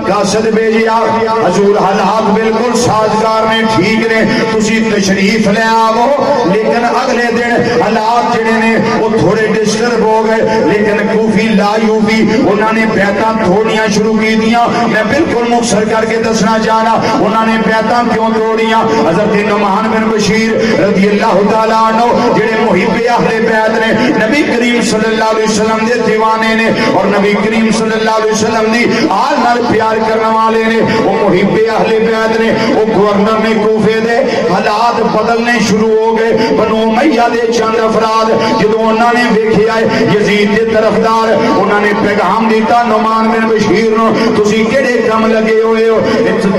قاصد بھیجیا حضور حالات بالکل سازگار نے ٹھیک نے تسی تشریف لے آو لیکن اگلے دن حالات جڑے نے وہ تھوڑے ڈسٹرب ہو گئے لیکن کوفی لا یوفی انہوں نے بیعتاں توڑیاں شروع کی دیاں میں بالکل مختصر کر کے دسنا چاہنا انہوں نے بیعتاں کیوں توڑیاں حضرت نعمان بن بشیر رضی اللہ تعالیٰ عنہ جڑے محب اہل بیعت نے نبی کریم صلی اللہ علیہ وسلم دے دیوانے نے اور نبی کریم صلی اللہ علیہ وسلم دی آل نال پیار کرنے والے نے وہ محب اہل بیعت نے وہ گورنر نے کوفے دے حالات بدلنے شروع ہو گئے بنو امیہ دے چند افراد جدوں انہوں نے دیکھے آئے یزید دے طرفدار انہوں نے پیغام دیتا نعمان بن بشیر نو تسی کیڑے کم لگے ہوئے ہو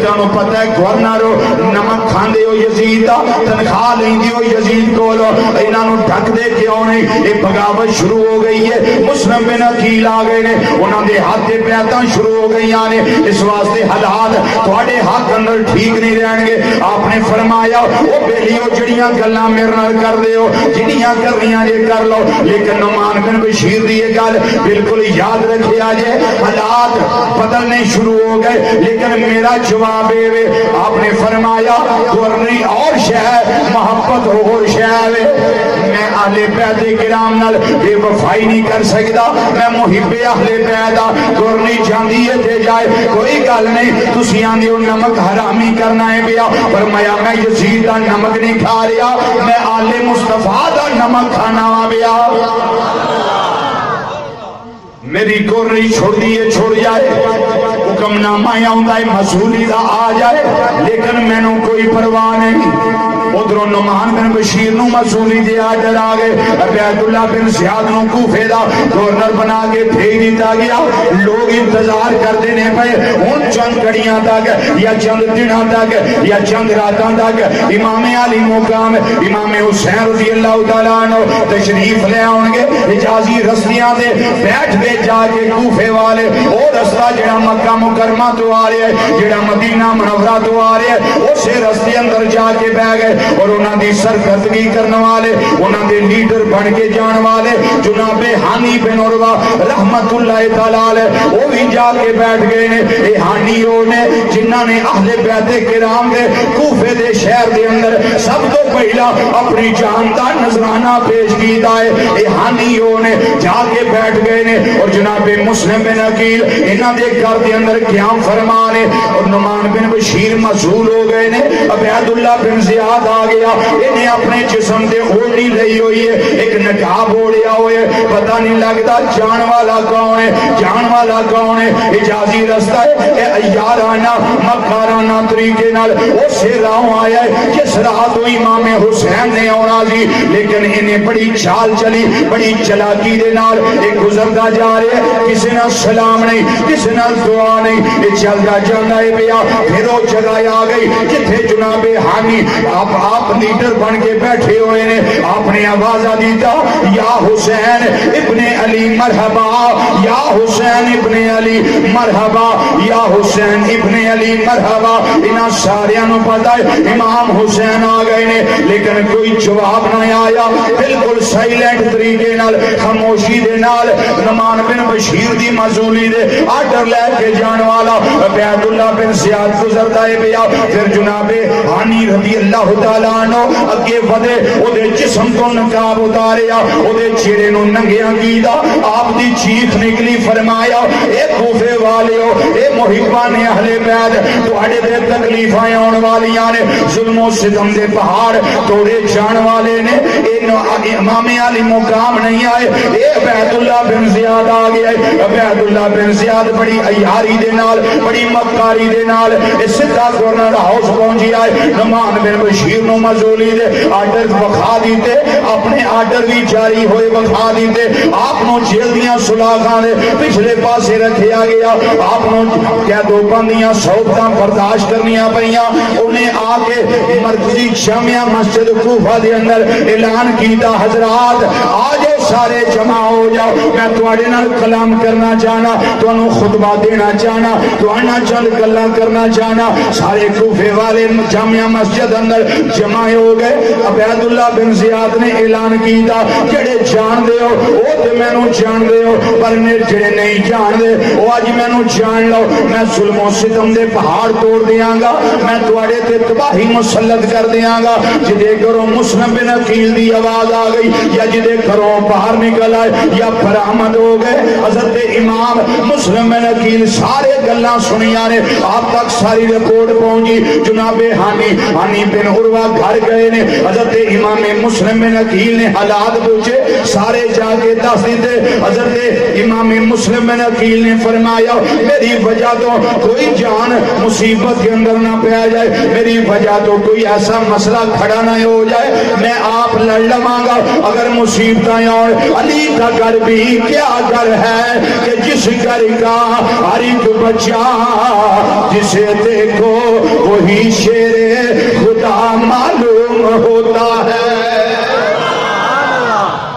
تانوں پتہ ہے گورنر نمک کھاندے ہو یزید دا تنخواہ لیندے ہو یزید کولو انہاں نو ڈھک دے کیوں نہیں یہ بغاوت شروع ہو گئی ہے مسلم بن عقیل آ گئے نے انہوں نے ہاتھ دے بیعتاں شروع ہو گئی نے اس واسطے حالات تھوڑے حق اندر ٹھیک نہیں رہن گے آپ نے فرمایا وہ بیلیو جڑیاں گلاں میرے نال کر دیو جڑیاں کرنیاں جے کر لو لیکن نعمان بن بشیر دی یہ گل بالکل یاد رکھیا جے حالات بدلنے شروع ہو گئے لیکن میرا جواب ہے آپ نے فرمایا گورنری اور شہر محبت اور شہر میں اہل بیعت کرام نال بے وفائی نہیں کر سکتا میں محب اہل بیعت گورنری جاندی ہے تے جائے کوئی گل نہیں تسی آندے ہو نمک حرامی کرنا ہے بیا فرمایا میں یزید دا نمک نہیں کھا رہا میں آل مصطفیٰ دا نمک کھانا وا بیا میری گورنری چھوڑ دیئے چھوڑ جائے حکم نامہ آؤں ہے مسئولی دا آ جائے لیکن میں نو کوئی پرواہ نہیں ادھروں نعمان بن بشیر نو مسئولی دے آجر آگئے عبید اللہ بن زیاد نو کوفے دا گورنر بنا کے بھیج دیتا گیا لوگ انتظار کر دینے پہ ان چند کڑیاں تک یا چند دنوں تک یا چند راتاں تک امام علی مقام امام حسین رضی اللہ تعالیٰ عنہ تشریف لے آؤں گے اجازی رستیاں دے بیٹھ دے جا کے کوفے والے اور رستہ جڑا مکہ مکرمہ تو آ رہے ہیں جڑا مدینہ منورہ تو آ رہے ہیں اسے رستے اندر جا کے بہ گئے اور انہاں دی سرکردگی کرنے والے انہاں دے لیڈر بن کے جان والے جناب ہانی بن عروہ رحمت اللہ تعالیٰ علیہ وہ بھی جا کے بیٹھ گئے نے اے ہانی وہ نے جنہاں نے اہل بیعت کرام دے کوفے دے شہر دے اندر سب تو پہلا اپنی جان دا نذرانہ پیش کیتا ہے. اے ہانیوں نے جا کے بیٹھ گئے نے اور جناب مسلم بن عقیل انہاں دے گھر دے اندر قیام فرمانے اور نعمان بن بشیر مذہول ہو گئے نے. عبید اللہ بن زیاد آ گیا, انہیں اپنے جسم دے اوڑھنی لئی ہوئی ہے, ایک نقاب اوڑھیا ہوئے, پتہ نہیں لگتا جان والا کون ہے, جان والا کون ہے. اجازی رستہ ہے اے ایارانہ مکارانہ طریقے نال اسے راہوں آیا ہے جس راہ تو امام حسین نے آنا سی, لیکن انہیں بڑی چال چلی, بڑی چلاکی دے نال ایک گزرتا جا رہے ہیں, کسی نہ سلام نہیں, کسی نہ دعا نہیں, یہ چلتا جانا ہے بیا. پھر وہ جگہ آ گئی جتھے جناب ہانی آپ لیڈر بن کے بیٹھے ہوئے نے. آپ نے آواز دیتا یا حسین ابن علی مرحبا, یا حسین ابن علی مرحبا, یا حسین ابن علی مرحبا. انہاں ساریاں نو پتہ ہے امام حسین آ گئے نے, لیکن کوئی جواب نہ آیا. بالکل سائلنٹ طریقے نال خاموشی دے نال نعمان بن بشیر دی معزولی دے آرڈر لے کے جان والا عبید اللہ بن زیاد گزرتا ہے بیا. پھر جناب ہانی رضی اللہ تعالیٰ عنہ اگے ودے, او دے جسم تو نقاب اتاریا, او دے چہرے نو ننگیاں کیتا. آپ دی چیخ نکلی, فرمایا اے کوفے والیو, اے محبان اہل بیت, تواڈے تے تکلیفاں آن والیاں نے, ظلم و ستم دے پہاڑ توڑے جان والے نے. امام علی مقام نہیں آئے, اے عبید اللہ بن زیاد آ گیا. عبید اللہ بن زیاد بڑی عیاری دے نال, بڑی مکاری دے نال سدھا گورنر ہاؤس پہنچی آئے. نعمان بن بشیر نو معزولی دے آرڈر وکھا دیتے, اپنے آرڈر بھی جاری ہوئے وکھا دیتے. آپ نو جیل دیاں سلاخاں دے پچھلے پاسے رکھیا گیا. آپ نو قید و بندیاں صحبتاں برداشت کرنیاں پئیاں. انہیں آ کے مرکزی جامعہ مسجد کوفہ دے اندر اعلان کیتا, حضرات آج سارے جمع ہو جاؤ, میں تواڈے نال کلام کرنا چاہنا, تانوں خطبہ دینا چاہنا, تواڈے چند گلاں کرنا چاہنا. سارے کوفے والے جامعہ مسجد اندر جمع ہو گئے. عبید اللہ بن زیاد نے اعلان کیتا, جڑے جان دے ہو وہ تے مینوں جان دے ہو, پر جڑے نہیں جان دے وہ اج مینوں جان لو. میں ظلم و ستم دے پہاڑ توڑ دیاں گا, میں تواڈے تے تباہی مسلط کر دیاں گا. جدے گھروں مسلم بن عقیل دی آواز آ گئی, یا جدے گھروں باہر نکل آئے, یا برآمد ہو گئے. حضرت امام مسلم بن عقیل سارے گلاں سنیاں نے, آپ تک ساری رپورٹ پہنچی. جناب ہانی بن عروہ گھر گئے نے, حضرت امام مسلم بن عقیل نے حالات پوچھے, سارے جا کے دس دیتے. حضرت امام مسلم بن عقیل نے فرمایا میری وجہ تو کوئی جان مصیبت کے اندر نہ پہ آ جائے, میری وجہ تو کوئی ایسا مسئلہ کھڑا نہ ہو جائے, میں آپ لڑ لواں گا. اگر مصیبتیں اور علی کا گھر بھی کیا گھر ہے کہ جس گھر کا ہر ایک بچہ جسے دیکھو وہی شیر خدا معلوم ہوتا ہے.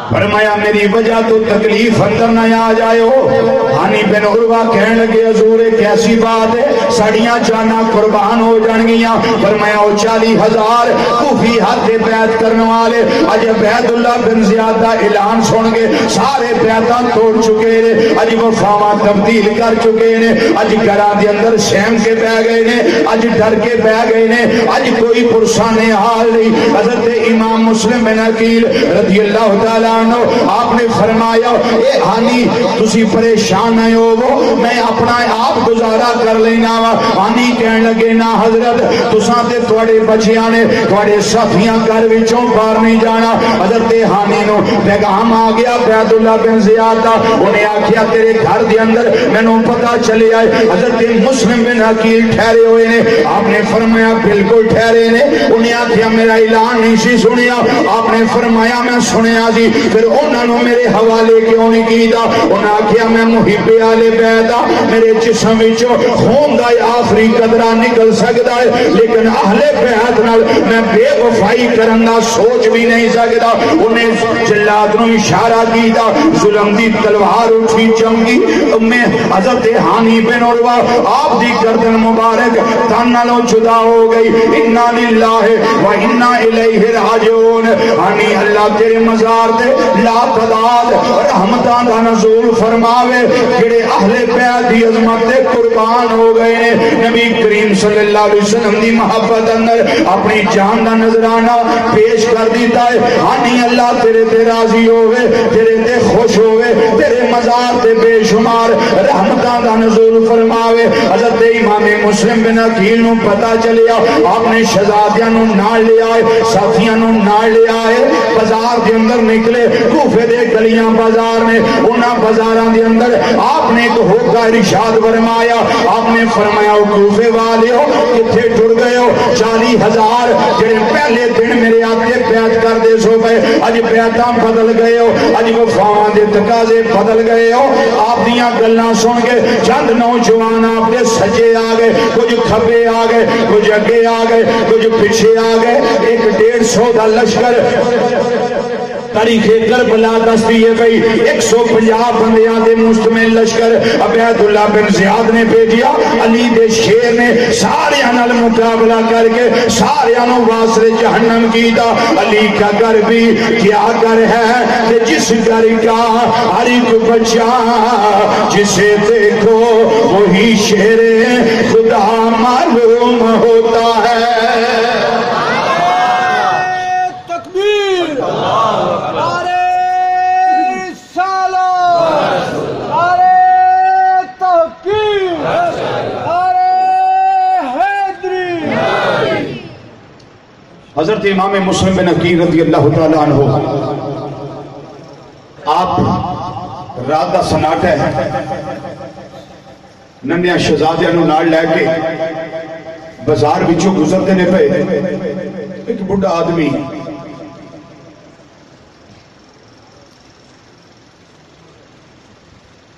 فرمایا میری وجہ تو تکلیف اندر نہ آ جائے ہو. ہانی بن عروہ کہنے لگے حضور کیسی بات ہے, ساڑیاں جانا قربان ہو جان گیاں. فرمایا 40,000 کوفی ہاتھ بیعت کرنے والے اج عبید اللہ بن زیاد دا اعلان سن گے, سارے بیعتاں توڑ چکے نے, اج وفاواں تبدیل کر چکے نے, اج گھراں دے اندر سہم کے بہ گئے نے, اج ڈر کے بہ گئے نے, اج کوئی پرسان حال نہیں. حضرت امام مسلم بن عقیل رضی اللہ تعالیٰ آپ نے فرمایا اے ہانی تسی پریشان نہ ہو, میں اپنا آپ گزارا کر لینا وا. ہانی کہنے لگے نا حضرت تساں تے تواڈے بچیاں نے تواڈے ساتھیاں گھر وچوں باہر نہیں جانا. حضرت ہانی نو پیغام آ گیا عبید اللہ بن زیاد دا, انہیں آکھیا تیرے گھر دے اندر مینوں پتہ چلے آئے حضرت مسلم بن عقیل ٹھہرے ہوئے نے. آپ نے فرمایا بالکل ٹھہرے نے. انہیں آکھیا میرا اعلان نہیں سی سنیا. آپ نے فرمایا میں سنیا سی. پھر انہوں نے میرے حوالے کیوں نہیں کیتا؟ انہوں نے کیا میں محب آل بیت میرے جسم وچوں خون دا آخری قطرہ نکل سکتا ہے, لیکن اہل بیت نال میں بے وفائی کرن دا سوچ بھی نہیں سکتا. انہیں جلاد نو اشارہ کیتا, ظلم دی تلوار اٹھی چمکی. میں حضرت ہانی بن عروہ آپ دی گردن مبارک تن نالوں جدا ہو گئی. انا للہ و انا الیہ راجعون. ہانی اللہ تیرے مزار دے لا تعداد رحمتاں دا نزول فرماوے جڑے اہل بیت دی عظمت تے قربان ہو گئے نے نبی کریم صلی اللہ علیہ وسلم دی محبت اندر اپنی جان دا نذرانہ پیش کر دیتا ہے ہانی اللہ تیرے تے راضی ہوئے تیرے تے خوش ہوئے تیرے مزار تے بے شمار رحمتاں دا نزول فرماوے حضرت امام مسلم بن عقیل نو پتہ چلیا آپ نے شہزادیاں نو نال لے آئے ساتھیاں نو نال لے آئے بازار دے اندر نکلے کوفے دے گلیاں بازار نے انہاں بازاراں دے اندر آپ نے ایک ہوکا ارشاد فرمایا آپ نے فرمایا کوفے والیو کتھے ٹر گئے ہو 40,000 جڑے پہلے دن میرے آتے بیعت کر دے سو گئے اج بیعتاں بدل گئے ہو اج وفاواں دے تقاضے بدل گئے ہو آپ دیاں گلاں سن کے چند نوجوان آپ دے سجے آ گئے کچھ کھبے آ گئے کچھ اگے آ گئے کچھ پیچھے آ گئے 150 دا لشکر تاریخ کربلا دستی ہے بھئی 150 بندیاں دے مشتمل لشکر عبید اللہ بن زیاد نے بھیجیا علی دے شیر نے سارے نال مقابلہ کر کے سارے نو واسطے جہنم کیتا علی کا گھر بھی کیا گھر ہے کہ جس گھر کا ہر ایک بچہ جسے دیکھو وہی شیر خدا معلوم ہوتا ہے حضرت امام مسلم بن عقیل رضی اللہ تعالیٰ عنہ آپ رات دا سناٹا ہے ننیاں شہزادیاں نو نال لے کے بازار وچوں گزرتے نے پے ایک بڑھا آدمی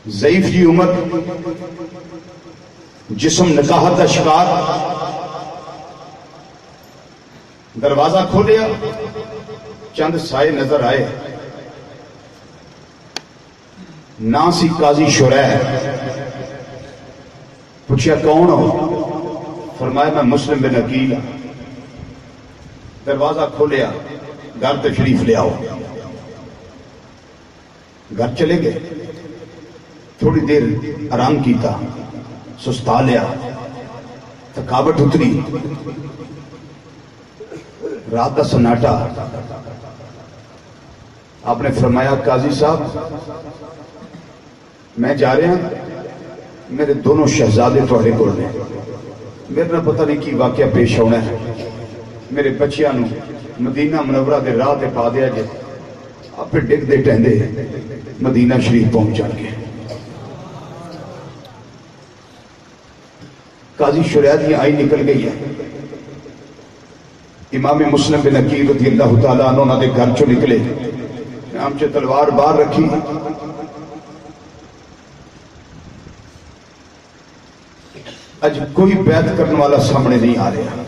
ضعیف جی عمر جسم نکاحت دا شکار دروازہ کھولیا چند سائے نظر آئے نا سی قاضی شریح پوچھیا کون ہو فرمایا میں مسلم بن عقیل دروازہ کھولیا گھر تشریف لے آؤ گھر چلے گئے تھوڑی دیر آرام کیتا سستا لیا تھکاوٹ اتری رات کا سناٹا آپ نے فرمایا قاضی صاحب میں جا رہا ہوں میرے دونوں شہزادے تھوڑے کو نے میرے نہ پتہ نہیں کی واقعہ پیش ہونا ہے میرے بچیاں نو مدینہ منورہ دے راہ تے پا دیا جے آپ پہ ڈگ دے ٹہندے مدینہ شریف پہنچ جان گے قاضی شریعت کی آئی نکل گئی ہے امام مسلم بن عقیل رضی اللہ تعالیٰ عنہ دے گھر چو نکلے ہم چے تلوار باہر رکھی اج کوئی بیعت کرنے والا سامنے نہیں آ رہا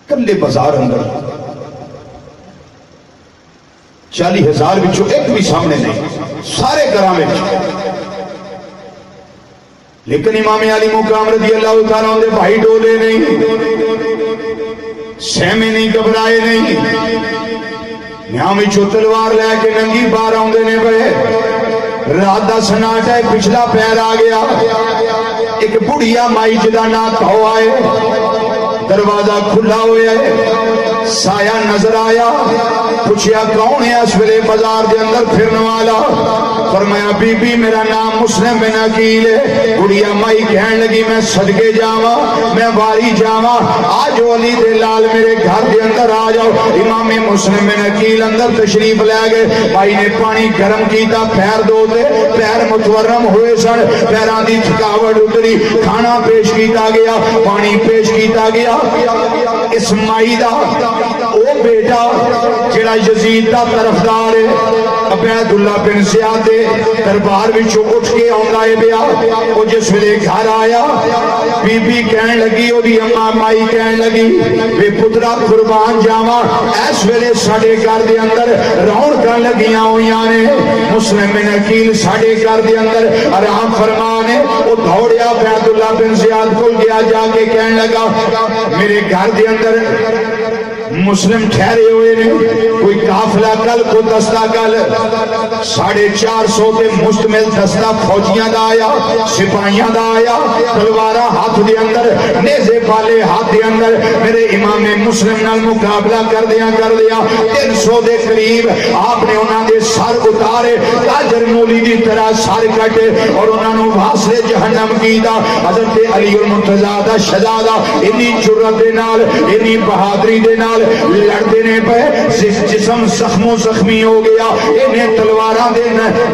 کلے بازار اندر 40,000 بچوں ایک بھی سامنے نہیں سارے گھراں وچ لیکن امام علی مقام رضی اللہ تعالیٰ عنہ دے بھائی ڈولے نہیں سہمے نہیں گھبرائے نہیں یہاں وچوں تلوار لے کے ننگی باہر آوندے نے پئے رات دا سناٹا ہے پچھلا پیر آ گیا ایک بڑھیا مائی جدا نہ کہو آئے دروازہ کھلا ہویا ہے سایہ نظر آیا پوچھیا کون ہے اس ویلے بازار دے اندر پھرنے والا فرمایا بی بی میرا نام مسلم بن عقیل ہے بڑھیا مائی کہن لگی میں صدقے جاواں میں واری جاواں آج علی دے لال میرے گھر دے اندر آ جاؤ امام مسلم بن عقیل اندر تشریف لے گئے بھائی نے پانی گرم کیتا پیر دو دے پیر متورم ہوئے سن پیراں دی تھکاوٹ اتری کھانا پیش کیتا گیا پانی پیش کیتا گیا اس مائی دا او بیٹا جڑا یزید دا طرفدار ہے عبید اللہ بن زیاد دربار وچوں اٹھ کے آندا ہے بیا او جس ویلے گھر آیا بی بی کہن لگی او دی اماں مائی کہن لگی بے پترا قربان جاواں اس ویلے ساڈے گھر دے اندر رونقاں لگیاں ہویاں نے مسلم بن عقیل ساڈے گھر دے اندر آرام فرمان ہے او دوڑیا عبید اللہ بن زیاد کول گیا جا کے کہن لگا میرے گھر دے اندر مسلم ٹھہرے ہوئے نے کوئی قافلہ کل کو دستہ کل 450 کے مشتمل دستہ فوجیاں دا آیا سپاہیاں دا آیا تلوارہ ہاتھ دے اندر نیزے پالے ہاتھ دے اندر میرے امام مسلم نال مقابلہ کر دیا 300 دے قریب آپ نے انہاں دے سر اتارے تاجر مولی دی طرح سر کٹے اور انہاں نو واسلے جہنم کیتا حضرت علی المرتضیٰ دا شہزادہ انی جرت دے نال انی بہادری دے نال لڑتے نے پہ جسم زخموں زخمی ہو گیا انہیں تلواراں دے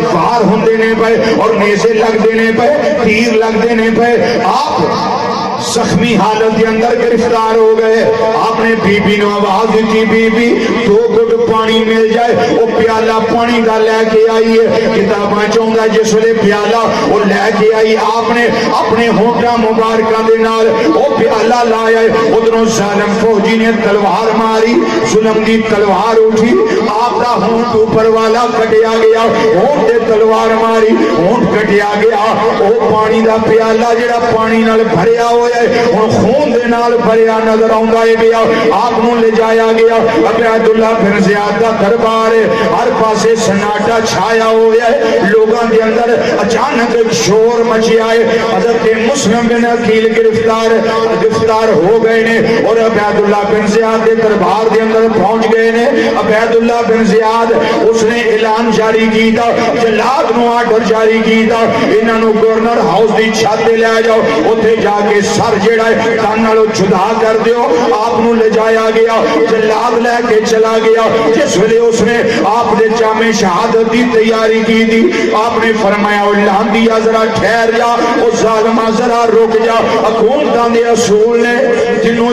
وار ہوندے نے پہ اور نیزے لگ دینے پہ تیر لگ دینے پہ آپ زخمی حالت کے اندر گرفتار ہو گئے آپ نے بی بی نو آواز دیتی بی بی 2 گھٹ پانی مل جائے وہ پیالہ پانی دا لے کے آئی ہے کتاباں چاہوں جس ویلے پیالہ وہ لے کے آئی آپ نے اپنے ہونٹاں مبارکاں دے نال وہ پیالہ لایا ادھروں ظالم فوجی نے تلوار ماری ظلم دی تلوار اٹھی آپ دا ہونٹ اوپر والا کٹیا گیا ہونٹ دے تلوار ماری ہونٹ کٹیا گیا وہ پانی دا پیالہ جڑا پانی نال بھریا ہوئے اور خون دے نال بھریا نظر آؤندا ہے گیا آپ نو لے جایا گیا عبداللہ بن زیاد دا دربار ہر پاسے سناٹا چھایا ہوا ہے لوگاں دے اندر اچانک ایک شور مچیا ہے حضرت مسلم بن عقیل گرفتار ہو گئے نے اور عبداللہ بن زیاد دے دربار دے اندر پہنچ گئے نے عبداللہ بن زیاد اس نے اعلان جاری کیتا جلاد نو آرڈر جاری کیتا انہاں نو گورنر ہاؤس دی چھت تے لے جاؤ اوتھے جا کے سر جڑا ہے کان نالوں جدا کر دیو آپ نو لے جایا گیا جلاد لے کے چلا گیا جس ویلے اس نے آپ دے جامع شہادت دی تیاری کی تھی آپ نے فرمایا او لاندیا ذرا ٹھہر جا او ظالما ذرا رک جا حکومتاں دے اصول نے جنوں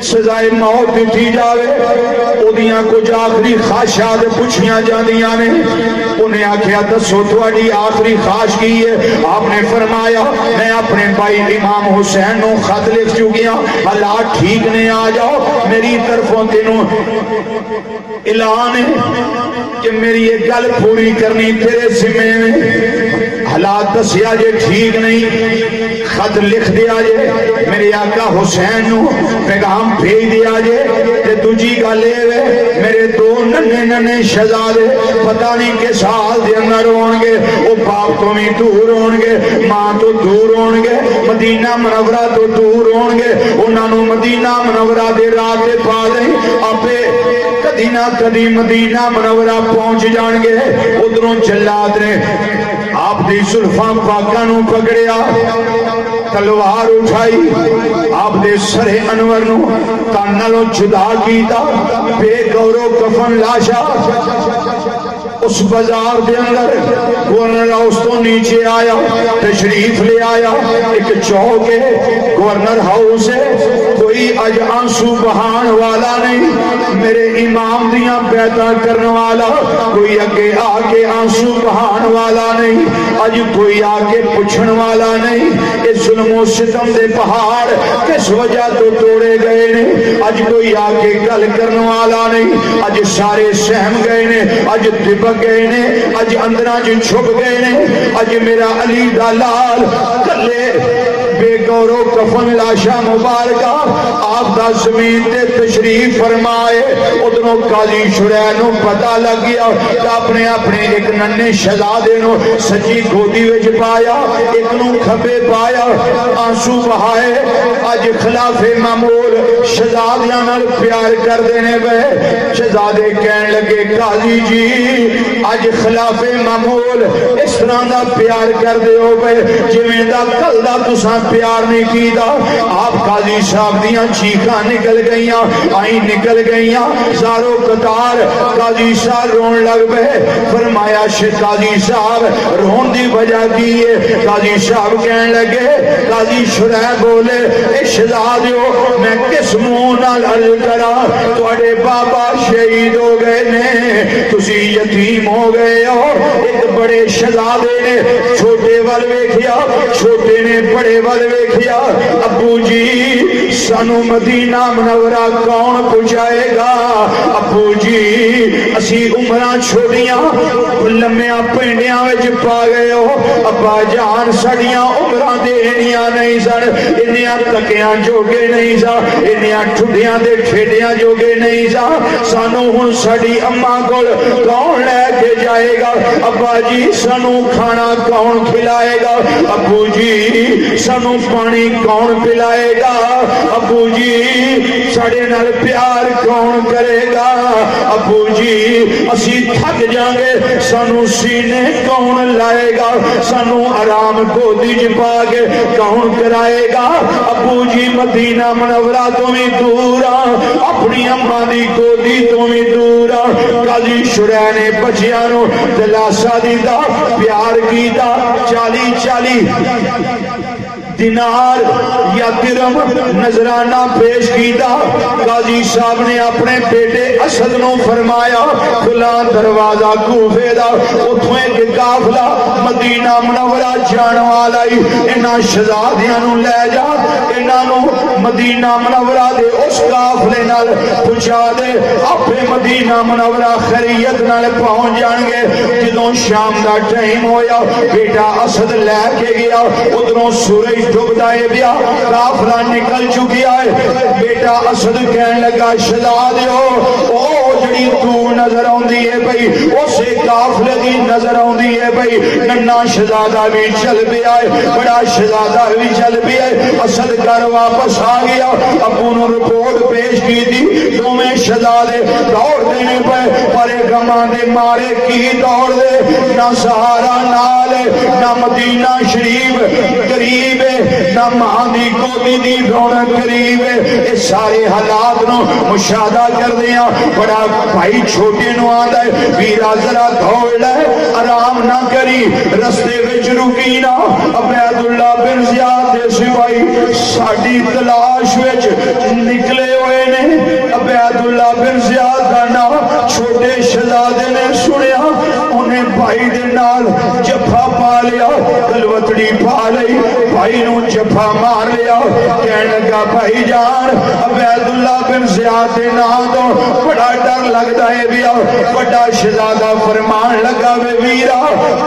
سزائے موت دیتی جاوے اودیاں کچھ آخری خواہشات پوچھیاں جاندیاں نے انہیں آکھیا دسو تواڈی آخری خواہش کی ہے آپ نے فرمایا میں اپنے بھائی امام حسین نو خط لکھ چکیاں حالات ٹھیک نے آ جاؤ میری طرفوں تینوں اعلان ہے کہ میری یہ گل پوری کرنی تیرے ذمے میں حالات دسیا جے ٹھیک نہیں خط لکھ دیا جے میرے آقا حسین نو پیغام بھیج دیا جے تے دوجی گل اے میرے 2 ننے شہزادے پتہ نہیں کس حال دے اندر ہون گے وہ باپ تو بھی دور ہون گے ماں تو دور ہون گے مدینہ منورہ تو دور ہون گے انہاں نو مدینہ منورہ دے راہ تے پا دیں اپے کدی نہ کدی مدینہ منورہ پہنچ جان گے ادھروں جلاد نے آپ دی زلفاں پاکاں نو پکڑیا تلوار اٹھائی آپ دے سر انور نو کانالوں جدا کیتا بے گورو کفن لاشا اس بازار دے اندر گورنر ہاؤس تو نیچے آیا تشریف لے آیا ایک چوک ہے گورنر ہاؤس ہے کوئی اج آنسو بہان والا نہیں میرے امام دیاں بیعتاں کرنے والا کوئی اگے آکے آنسو بہان والا نہیں اج کوئی آکے پوچھن والا نہیں اس ظلم و ستم دے پہاڑ کس وجہ تو توڑے گئے نے اج کوئی آکے گل کرنے والا نہیں اج سارے سہم گئے نے اج دبک گئے نے اج اندرہ جو چھپ گئے نے اج میرا علی دلال کلے بے گورو کفن لاشا مبارکہ آپ دا زمین تے تشریف فرمائے ادھنوں قاضی شرح نو پتہ لگ گیا کہ اپنے ایک ننے شہزادے نو سچی گودی وچ پایا ایک نو کھبے پایا آنسو بہائے اج خلاف معمول شہزادیاں نال پیار کر دینے بے شہزادے کہنے لگے قاضی جی اج خلاف معمول اس طرح دا پیار کر دے ہو بے جویں دا کل دا تساں پیار نہیں کیتا آپ قاضی صاحب دیاں چیخاں نکل گئیاں آئیں نکل گئیاں زارو قطار قاضی صاحب رون لگ بے فرمایا قاضی صاحب رون دی وجہ کی ہے قاضی صاحب کہنے لگے قاضی شرح بولے اے شہزادیو میں کس منہ نال عرض کرا تواڈے بابا شہید ہو گئے نے تسی یتیم ہو گئے ہو ایک بڑے شہزادے نے چھوٹے وال ویکھیا چھوٹے نے بڑے وال ویکھیا ابو جی سانو مدینہ منورہ کون پہنچائے گا ابو جی اسی عمرہ چھوڑیاں لمیاں پینڈیاں وچ پا گئے ہو ابا جان سڑیاں عمرہ دینیاں نہیں سن انیاں تکیاں جوگے نہیں سا انیاں ٹھڈیاں دے ٹھیڈیاں جوگے نہیں سا سانو ہن سڑی اماں کول کون لے کے جائے گا ابا جی سانو کھانا کون کھلائے گا ابو جی سانو پانی کون پلائے گا ابو جی ساڑے نال پیار کون کرے گا ابو جی اسی تھک جائیں گے سانو سینے کون لائے گا سانو آرام گودی پا کے کون کرائے گا ابو جی مدینہ منورہ تو بھی دور اپنی اماں دی گودی تو بھی دور قاضی شرح نے بچیاں دلاسا دیتا پیار کیتا 40 دینار یا درم نظرانہ پیش کیتا قاضی صاحب نے اپنے بیٹے اسد نو فرمایا فلاں دروازہ کوفے دا اتھوں ایک قافلہ مدینہ منورہ جان والا ہی انہاں شہزادیاں نو لے جا انہاں نو مدینہ منورہ دے اس قافلے نال پہنچا دے اپنے مدینہ منورہ خیریت نال پہنچ جان گے جدوں شام دا ٹائم ہویا بیٹا اسد لے کے گیا ادھروں سورج ڈوبدا ہے بیا قافلہ نکل چکی ہے بیٹا اسد کہنے لگا شہزادیو او جڑی دور نظر آندی ہے بھئی اسے قافلے دی نظر آندی ہے بھئی ننا شہزادہ بھی چل پیا ہے بڑا شہزادہ بھی چل پیا ہے اسد کر واپس آ گیا ابو نے رپورٹ پیش کی تھی تو میں شہزادے دوڑ دینے پہ پر غماں دے مارے کی دوڑ دے نہ سہارا نال نہ مدینہ شریف قریب نہ مہاندی گودی دی رونق قریب ہے سارے حالات نو مشاہدہ کر دیا بڑا بھائی چھوٹے نو آدھا ہے ویرا ذرا دوڑ لے آرام نہ کری رستے وچ رکی نہ عبیداللہ بن زیاد دے سپاہی ساڈی تلاش وچ نکلے ہوئے نے عبیداللہ بن زیاد دا نام چھوٹے شہزادے نے سنیا انہیں بھائی دے نال جفا پا لیا گلوتڑی پا لئی بھائی نو جفا مار لیا کہنے لگا بھائی جان عبیداللہ بن زیاد دے نام تو بڑا ڈر لگتا ہے بیا بڑا شہزادہ فرمان لگا وے ویرا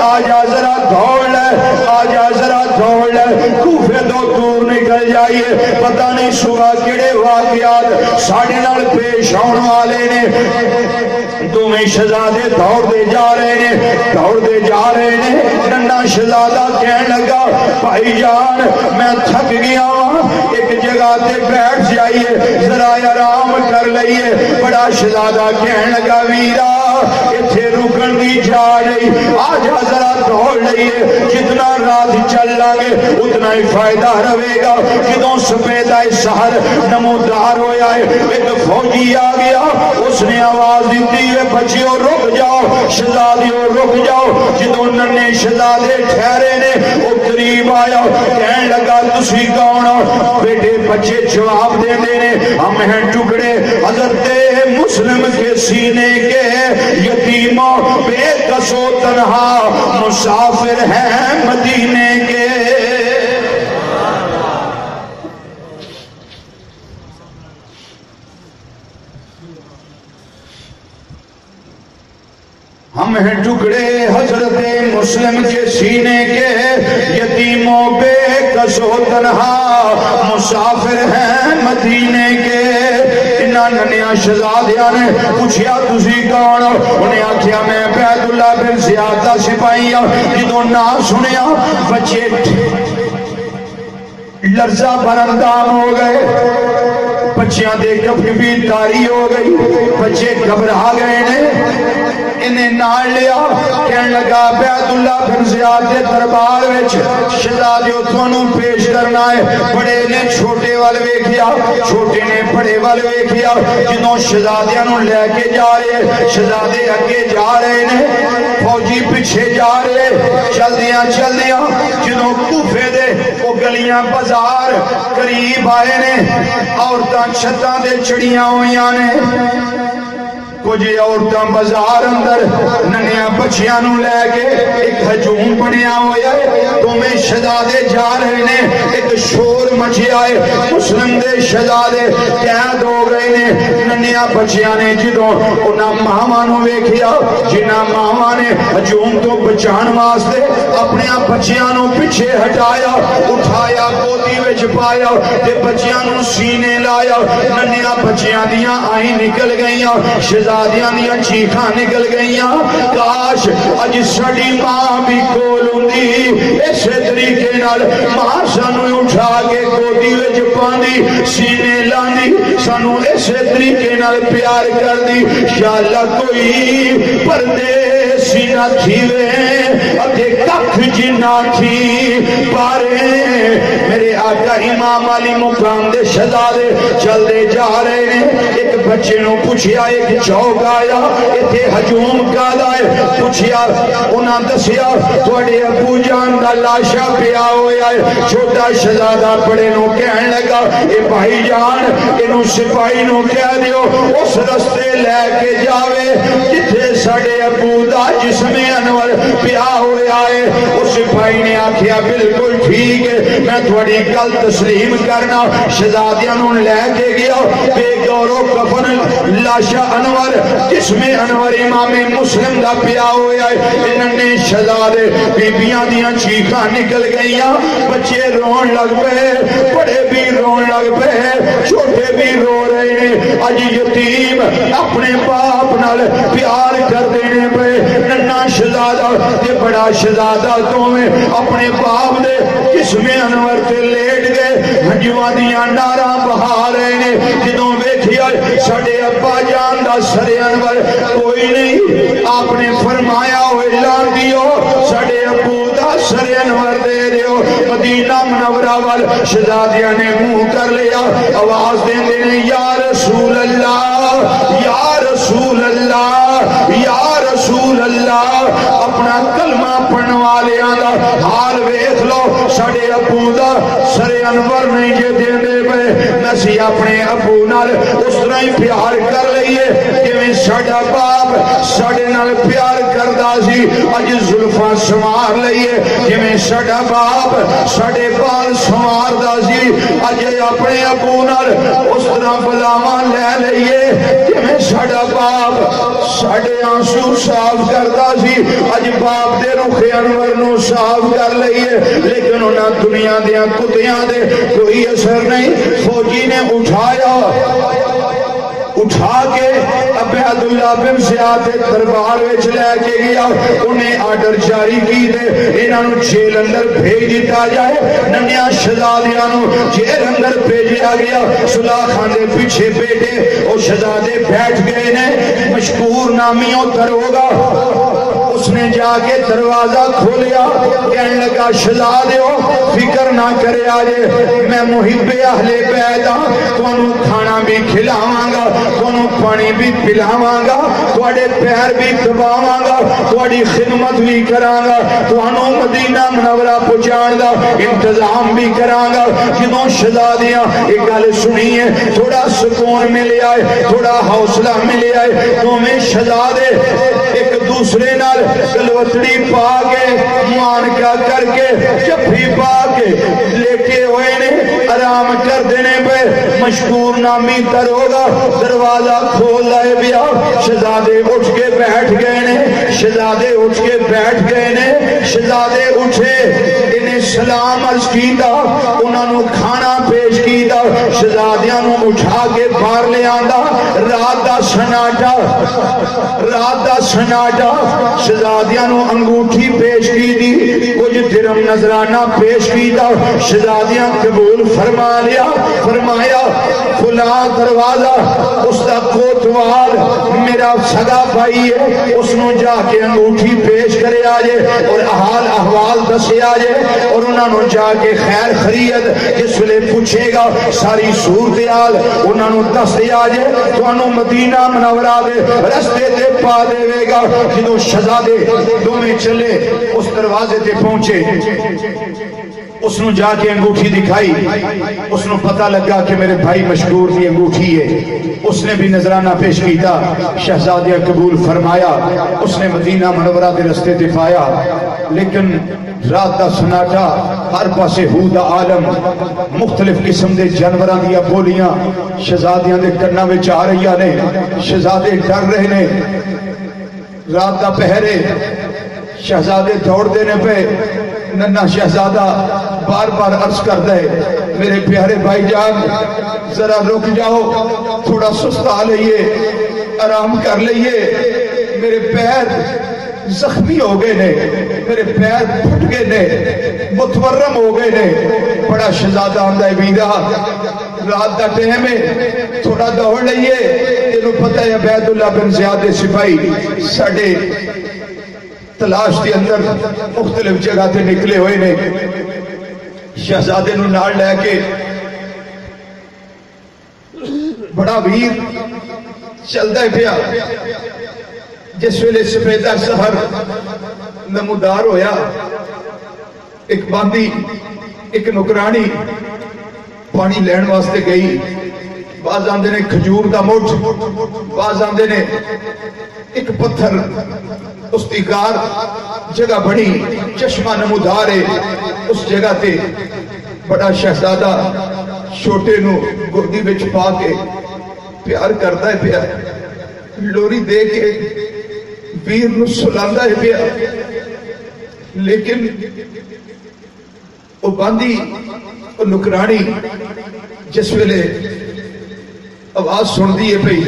آجا ذرا دوڑ لے آجا ذرا دوڑ لے کوفے دو دور نکل جائیے پتہ نہیں صبح کیڑے واقعات ساڑھے نال پیش آن والے نے تمہیں شہزادے دوڑ دے جا رہے نے ننا شہزادہ کہنے لگا بھائی جان میں تھک گیا ایک جگہ تے بیٹھ جائیے ذرا آرام کر لئیے بڑا شہزادہ کہنے لگا ویرا اتھے رکن دی جا رہی آجا ذرا دوڑ لئیے جتنا رات چل لگے اتنا ہی فائدہ رہے گا جدوں سپیدہ سحر نمودار ہویا ہے ایک فوجی آ گیا اس نے آواز دیتی ہے بچیو رک جاؤ شہزادیو رک جاؤ جدوں ننے شہزادے ٹھہرے نے وہ قریب آیا کہنے لگا تسی کون ہو بیٹے بچے جواب دے دینے ہم ہیں ٹکڑے حضرت مسلم کے سینے کے یتیموں بے کس و تنہا مسافر ہیں مدینے کے ہم ہیں ٹکڑے حضرت مسلم کے سینے کے یتیموں بے کس و تنہا مسافر ہیں مدینے کے انہاں ننیاں شہزادیاں نے پوچھیا تسی کون انہیں آکھیا میں عبیداللہ بن زیاد دا سپاہی جدوں نہ سنیا بچے لرزہ برندام ہو گئے بچیاں دے کبھی تاری ہو گئی بچے گھبرا گئے نے انہیں نال لیا کہنے لگا عبیداللہ بن زیاد دے دربار وچ شہزادیو تھانوں پیش کرنا ہے بڑے نے چھوٹے وال ویکھیا چھوٹے نے بڑے وال ویکھیا جدوں شہزادیاں نوں لے کے جا رہے شہزادے اگے جا رہے نے فوجی پیچھے جا رہے چلدیاں جدوں کوفے دے وہ گلیاں بازار قریب آئے نے عورتاں چھتاں دے چڑیاں ہویاں نے کچھ عورتاں بازار اندر ننیاں بچیاں نو لے کے ایک ہجوم بنیا ہوا ہے تمہیں شہزادے جا رہے نے ایک شور مچیا ہے مسلم دے شہزادے قید ہو گئے نے ننیاں بچیاں نے جدوں انہاں ماواں نو ویکھیا جنہاں ماواں نے ہجوم تو بچان واسطے اپنے بچیاں نو پیچھے ہٹایا اٹھایا گودی وچ پایا تے بچیاں نو سینے لایا ننیاں بچیاں دیاں آئیں نکل گئیاں شہزادیاں دیاں چیخاں نکل گئیاں کاش اج ساڈی ماں بھی کول ہوندی اسی طریقے نال ماں سانو اٹھا کے گودی وچ پاندی سینے لاندی سانو اسی طریقے نال پیار کردی یا اللہ کوئی پردیسی نہ تھیوے اتے ککھ جنہ تھی پارے میرے آقا امام علی مقام دے شہزادے چل دے جا رہے ہیں ایک بچے نو پوچھیا ایک چوک آیا ایتھے ہجوم کا دائے پوچھیا انہاں دسیا تھوڑے ابو جان دا لاشا پیا ہویا ہے چھوٹا شہزادہ پڑے نو کہنے لگا اے بھائی جان انہوں سپاہی نو کہہ دیو اس رستے لے کے جاوے جتھے ساڑے ابو دا جسم انور پیا ہویا ہے اس سپاہی نے آکھیا بالکل ٹھیک ہے میں تھوڑی گل تسلیم کرنا شہزادیاں نو لے کے گیا بے گورو کفن لاشا انور جسم انور امام مسلم دا پیا ہویا ہے انہوں نے شہزادے بیبیاں دیاں چیخاں نکل گئیاں بچے رون لگ پے بڑے بھی رون لگ پے چھوٹے بھی رو رہے ہیں اج یتیم اپنے باپ نال پیار کر دینے پہ ننا شہزادہ تے بڑا شہزادہ تمہیں اپنے باپ دے جسم انور تے لیٹ گئے ہنجواں دیاں ناراں بہا رہے ہیں جدوں ویکھیا ساڈے ابا جان دا سر انور کوئی نہیں آپ نے فرمایا ہوئے اعلان دیو ساڈے ابو دا سر انور دے دیو مدینہ منورہ وال شہزادیاں نے منہ کر لیا آواز دیں دینے یا رسول اللہ یا رسول اللہ یا رسول اللہ اپنا کلمہ پڑھنے والے آدھا حال ویکھ لو ساڑے ابو دا سر انور نہیں جے دے دے بے نسی اپنے ابو نال اس طرح ہی پیار کر لئیے کہ میں ساڑا باپ ساڑے نال پیار کردہ سی اج ظلفہ سوار لئیے کہ میں ساڑا باپ ساڑے بال سوار دا سی اج اپنے ابو نال اس طرح بلاوان لے لئیے کہ میں ساڑا باپ ساڑے آنسو صاف کردہ سی اج باپ دے رخ انور نو صاف کر لئیے لیکن انہاں دنیا دیاں کتیاں دے کوئی اثر نہیں فوجی نے اٹھا کے اب عبداللہ بن زیاد دربار وچ لے کے گیا انہیں آرڈر جاری کی دے انہوں جیل اندر بھیج دیتا جائے ننیاں شہزادیاں نو جیل اندر بھیجیا گیا صلاح خان دے پیچھے بیٹے اور شہزادے بیٹھ گئے نے مشکور نامیوں دروگا اس نے جا کے دروازہ کھولیا کہنے لگا شہزادیو فکر نہ کرے آجے میں محب اہل بیت ہاں تمہیں کھانا بھی کھلاواں گا تمہیں پانی بھی پلاواں گا تمہارے پیر بھی دباواں گا تمہاری خدمت بھی کراں گا تمہیں مدینہ منورہ پہنچان دا انتظام بھی کراں گا جنہوں شہزادیاں ایک گل سنیے تھوڑا سکون ملے آئے تھوڑا حوصلہ ملے آئے تمہیں شہزادے ایک دوسرے نال گلوتڑی پا کے معانکہ کر کے جفی پا کے لیٹے ہوئے نے آرام کر دینے پہ مشکور نامی دروگا دروازہ کھول لائے بیا شہزادے اٹھ کے بیٹھ گئے نے شہزادے اٹھ کے بیٹھ گئے نے شہزادے اٹھے انہیں سلام عرض کیتا انہوں نے کھانا پیش کیتا شہزادیاں نو اٹھا کے باہر لے آندا رات دا سناٹا شہزادیاں نو انگوٹھی پیش کی دی کچھ درم نظرانہ پیش کیتا شہزادیاں قبول فرما لیا فرمایا فلاں دروازہ اس دا کوتوال میرا سگا بھائی ہے اس نو جا کے انگوٹھی پیش کرے آجے اور حال احوال دسے آجے اور انہوں نے جا کے خیر خرید جس لئے پوچھے گا ساری صورتحال انہوں نے دس دے آجے تو انہوں مدینہ منورہ دے رستے تے پا دے وے گا جنہوں شہزادے دو میں چلے اس دروازے تے پہنچے اس نے جا کے انگوٹھی دکھائی، اس نے پتہ لگا کہ میرے بھائی مشکور کی انگوٹھی ہے، اس نے بھی نذرانہ پیش کیتا، شہزادیہ قبول فرمایا، اس نے مدینہ منورہ دے رستے دفایا۔ لیکن رات دا سناٹا، ہر پاسے ہو دا عالم، مختلف قسم دے جانوراں دیا بولیاں شہزادیاں دے کناں وچ آ رہیاں نے، شہزادے ڈر رہے نے، رات دا پہرے، شہزادے دوڑ دینے پہ، ننھا شہزادہ بار بار عرض کرتا ہے میرے پیارے بھائی جان ذرا رک جاؤ، تھوڑا سستا لئیے، آرام کر لئیے، میرے پیر زخمی ہو گئے نے، میرے پیر پھٹ گئے نے، متورم ہو گئے نے۔ بڑا شہزادہ آندہ ہے بیدہ رات دا ٹیم ہے، تھوڑا دوڑ لئیے، تینوں پتہ ہے عبید اللہ بن زیاد سپاہی ساڑھے تلاش کے اندر مختلف جگہ تے نکلے ہوئے نے۔ شہزادے نو نال لے کے بڑا ویر چلدا پیا، جس ویلے سفیدہ سحر نمودار ہویا، ایک باندی ایک نکرانی پانی لین واسطے گئی، بعض آندے نے کھجور دا مٹھ، بعض آندے نے ایک پتھر، اس کی گار جگہ بڑی چشمہ نمودار ہے، اس جگہ تے بڑا شہزادہ چھوٹے نو گودی وچ پا کے پیار کرتا ہے پیا، لوری دے کے ویر نو سلاندا ہے پیا۔ لیکن وہ باندی وہ نکرانی جس ویلے آواز سن دی ہے پئی،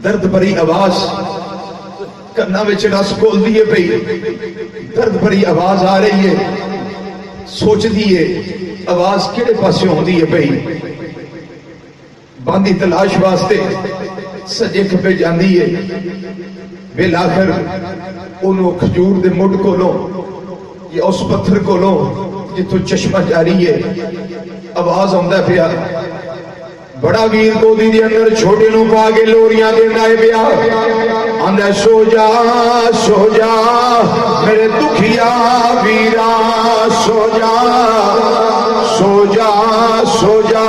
درد بری آواز کرنا وچ رس کھول دیے پئی، درد بری آواز آ رہی ہے، سوچ دیے آواز کیڑے پاسے ہوندی ہے پئی، باندی تلاش واسطے سجے کھپے جاندی ہے، بل آخر انہوں کھجور دے مڈ کو لو یا اس پتھر کو لو جتوں چشمہ جاری ہے، آواز آندا پیا۔ بڑا ویر گودی دے اندر چھوٹے نو پا کے لوریاں دیندا ہے پیا، آندا سو جا سو جا میرے دکھیا ویرا، سو جا سو جا سو جا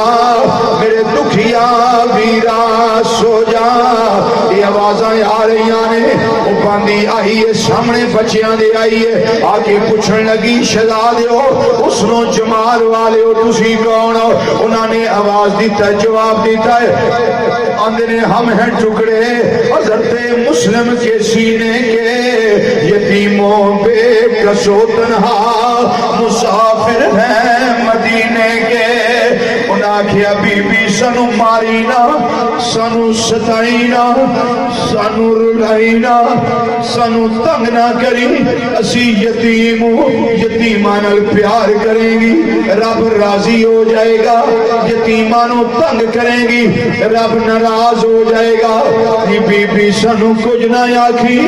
میرے دکھیا ویرا، سو جا۔ یہ آوازیں آ رہی نے، وہ باندی آئی ہے سامنے بچیاں دے آئی ہے، آکے پوچھن لگی شہزادے ہو اس نو جمال والے ہو تسی کون ہو؟ انہوں نے آواز دیتا ہے، جواب دیتا ہے، آندے نے ہم ہیں ٹکڑے حضرت مسلم کے سینے کے، یتیموں پہ کسو تنہا مسافر ہیں مدینے کے۔ انہاں کیا بی بی سنو مارینا، سنو ستائینا، سنو رلائینا، سنو تنگ نہ کری، اسی یتیمانل پیار کریں گی، رب راضی ہو جائے گا، یتیمانوں تنگ کریں گی، رب ناراض ہو جائے گا۔ یہ بی بی سنو کچھ نہ آکھی،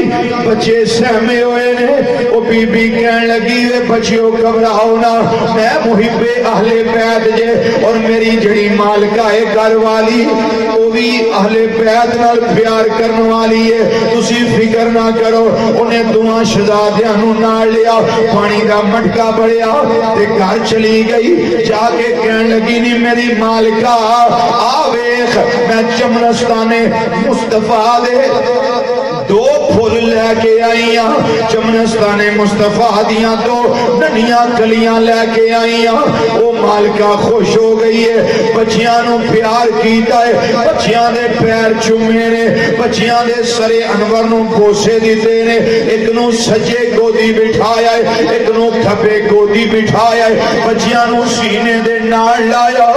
بچے سہمے ہوئے نے، وہ بی بی کہن لگی وے بچیوں گھبراؤ نہ، میں محب اہل بیت جے، اور میری جڑی مالکہ ہے گھر والی وہ بھی اہل بیت نال پیار کرنے والی ہے، تسی فکر نہ کرو۔ انہیں دعا شہزادیاں نو نال لیا، پانی دا مٹکا بڑھیا تے گھر چلی گئی، جا کے کہن لگی نہیں میری مالکہ آویخ میں چمنستان مصطفیٰ دے دو پھول لے کے آئیاں، چمنستان مصطفیٰ دیاں دو ننیاں کلیاں لے کے آئیاں۔ وہ مالکہ خوش ہو گئی ہے، بچیاں نو پیار کیتا ہے، بچیاں دے پیر چومے نے، بچیاں دے سر انور نو بوسے دیتے نے، ایک نو سجے گودی بٹھایا ہے، ایک نو کھپے گودی بٹھایا ہے، بچیاں نو سینے دے نال لایا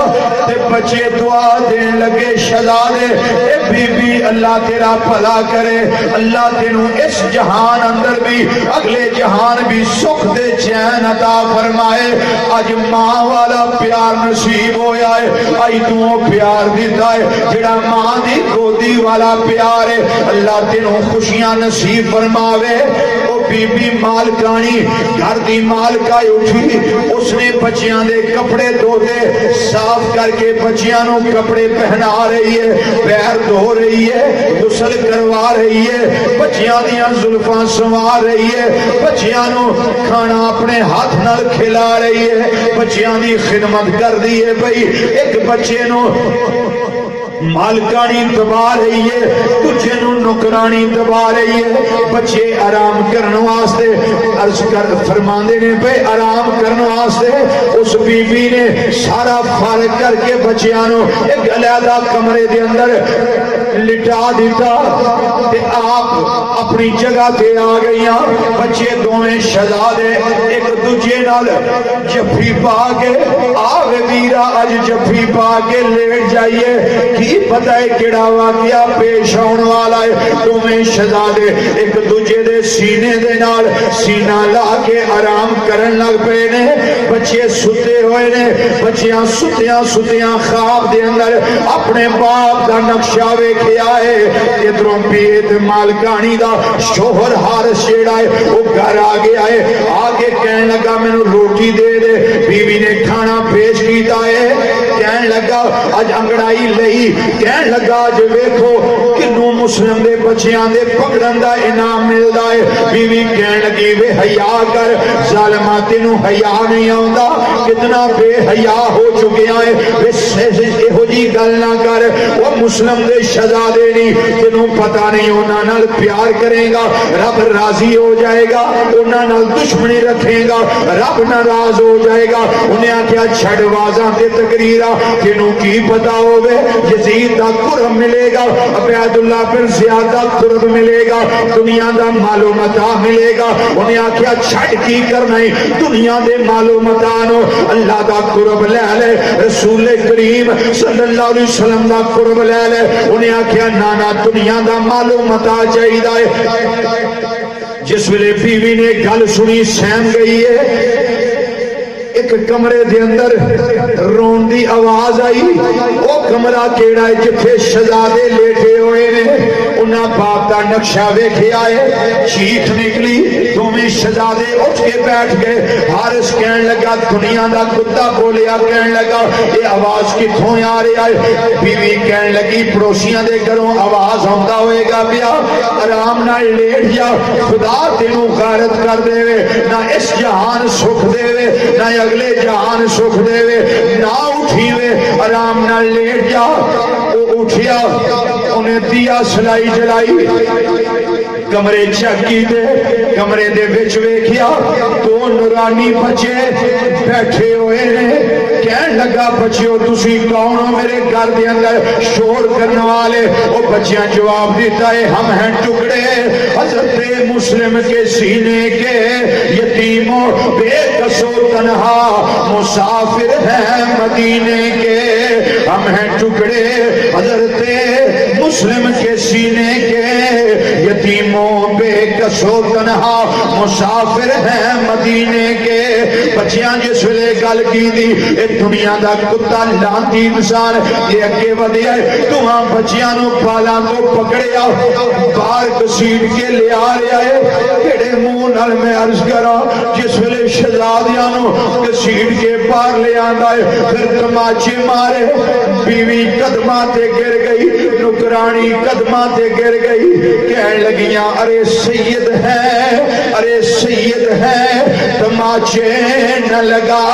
تے بچے دعا دین لگے شہزادے اے بی بی اللہ تیرا بھلا کرے، اللہ تینوں اس جہان اندر بھی اگلے جہان بھی سکھ دے چین عطا فرمائے۔ آج ماں والا پیار نصیب ہویا ہے، آئی تو پیار دیتا ہے جڑا ماں دی گودی والا پیار ہے، اللہ تینوں خوشیاں نصیب فرماوے۔ وہ بی بی مالکانی گھر دی مالکہ اٹھی، اس نے بچیاں دے کپڑے دھوتے صاف کر کے بچیاں نو کپڑے پہنا رہی ہے، پیر دھو رہی ہے، غسل کروا رہی ہے، بچیاں دیاں زلفاں سنوار رہی ہے، بچیاں نو کھانا اپنے ہاتھ نال کھلا رہی ہے، بچیاں دی خدمت کر دی ہے بھئی۔ ایک بچے نو مالکانی دبا رہی ہے، تجھے نو نکرانی دبا رہی ہے، بچے آرام کرن واسطے عرض کر فرماندے نے پہ آرام کرن واسطے اس بی بی نے سارا فارغ کر کے بچیاں نو ایک علیحدہ کمرے دے اندر لٹا دیتا تے آپ اپنی جگہ تے آ گئیاں۔ بچے دوویں شہزادے ایک دوجے نال جفی پا کے آوے ویرا اج جفی پا کے لیٹ جائیے، کی پتہ ہے کیڑا واقعہ پیش آن والا ہے۔ دوویں شہزادے ایک دوجے دے سینے دے نال سینہ لا کے آرام کرن لگ پے نے، بچے ستے ہوئے نے، بچیاں ستیاں ستیاں خواب دے اندر اپنے باپ دا نقشہ ویکھیا ہے۔ ادھروں بیت مالکانی دا شوہر حارث جیڑا ہے وہ گھر آ گیا ہے، آگے کہنے لگا میں نو روٹی دے دے، بیوی نے کھانا پیش کیتا ہے، کہنے لگا اج انگڑائی لئی، کہنے لگا اج ویکھو کنوں مسلم دے بچیاں دے پکڑن دا انعام ملدا ہے۔ بیوی کہنے لگی وے حیا کر، ظالمہ تینوں حیا نہیں آوندا، کتنا بے حیا ہو چکیا ہے، ایہو جی گل نہ کر، وہ مسلم دے شہزادے نہیں، تینوں پتہ نہیں انہاں نال پیار کرے گا رب راضی ہو جائے گا، انہاں نال دشمنی رکھے گا رب ناراض ہو جائے گا۔ انہیں آکھیا چھڑ واضح تے تقریرہ، تینوں کی پتہ ہوئے یزید دا قرب ملے گا، عبید اللہ پر زیادہ قرب ملے گا، دنیا دا مال و متاع ملے گا۔ انہیں آکھیا چھڑ کی کرنا ہے، دنیا دے مال و متاع نو اللہ دا قرب لے لے، رسول کریم صلی اللہ علیہ وسلم دا قرب لے لے۔ انہیں آکھیا نانا دنیا دا مال و متاع چاہیے ہے۔ جس ویلے بیوی نے گل سنی سہم گئی ہے، ایک کمرے دے اندر رون دی آواز آئی، وہ کمرہ کیڑا ہے جتھے شہزادے لیٹے ہوئے نے، انہاں باپ دا نقشہ ویکھیا ہے، چیخ نکلی، دوویں شہزادے اٹھ کے بیٹھ گئے۔ حارث کہنے لگا دنیا دا کتا بولیا، کہنے لگا یہ آواز کتھوں آ رہا ہے؟ بیوی کہنے لگی پڑوسیاں دے گھروں آواز آندا ہوئے گا پیا، آرام نال لیٹ جا، خدا تینوں غارت کر دے وے، نہ اس جہان سکھ دے وے نہ اگلے جہان سکھ دے وے، نہ اٹھی وے، آرام نال لیٹ جا۔ وہ اٹھیا، انہیں دیا سلائی جلائی، کمرے چیک کیتے، کمرے دے وچ ویکھیا دو نورانی بچے بیٹھے ہوئے نے۔ کہنے لگا بچیو تسی کون ہو میرے گھر دے اندر شور کرنے والے؟ وہ بچیاں جواب دیتا ہے ہم ہیں ٹکڑے حضرت مسلم کے سینے کے، یتیموں بے کس و تنہا مسافر ہیں مدینے کے، ہم ہیں ٹکڑے حضرت مسلم کے سینے کے، یتیموں بے کس و تنہا مسافر ہیں مدینے کے۔ بچیاں جس ویلے گل کی دی، اے دنیا دا کتا لانتی انسان یہ اگے ودیا ہے، تمہاں بچیاں نو پالاں تو پکڑیا بار کسیٹ کے لے آ رہا ہے۔ کیڑے منہ نال میں عرض کرا جس ویلے شہزادیاں نو کسیٹ کے پار لے آندا ہے، پھر تماچے مارے، بیوی قدماں تے گر گئی، نکرانی قدماں تے گر گئی، کہنے لگیاں ارے سید ہے، ارے سید ہے، تماچے نہ لگا،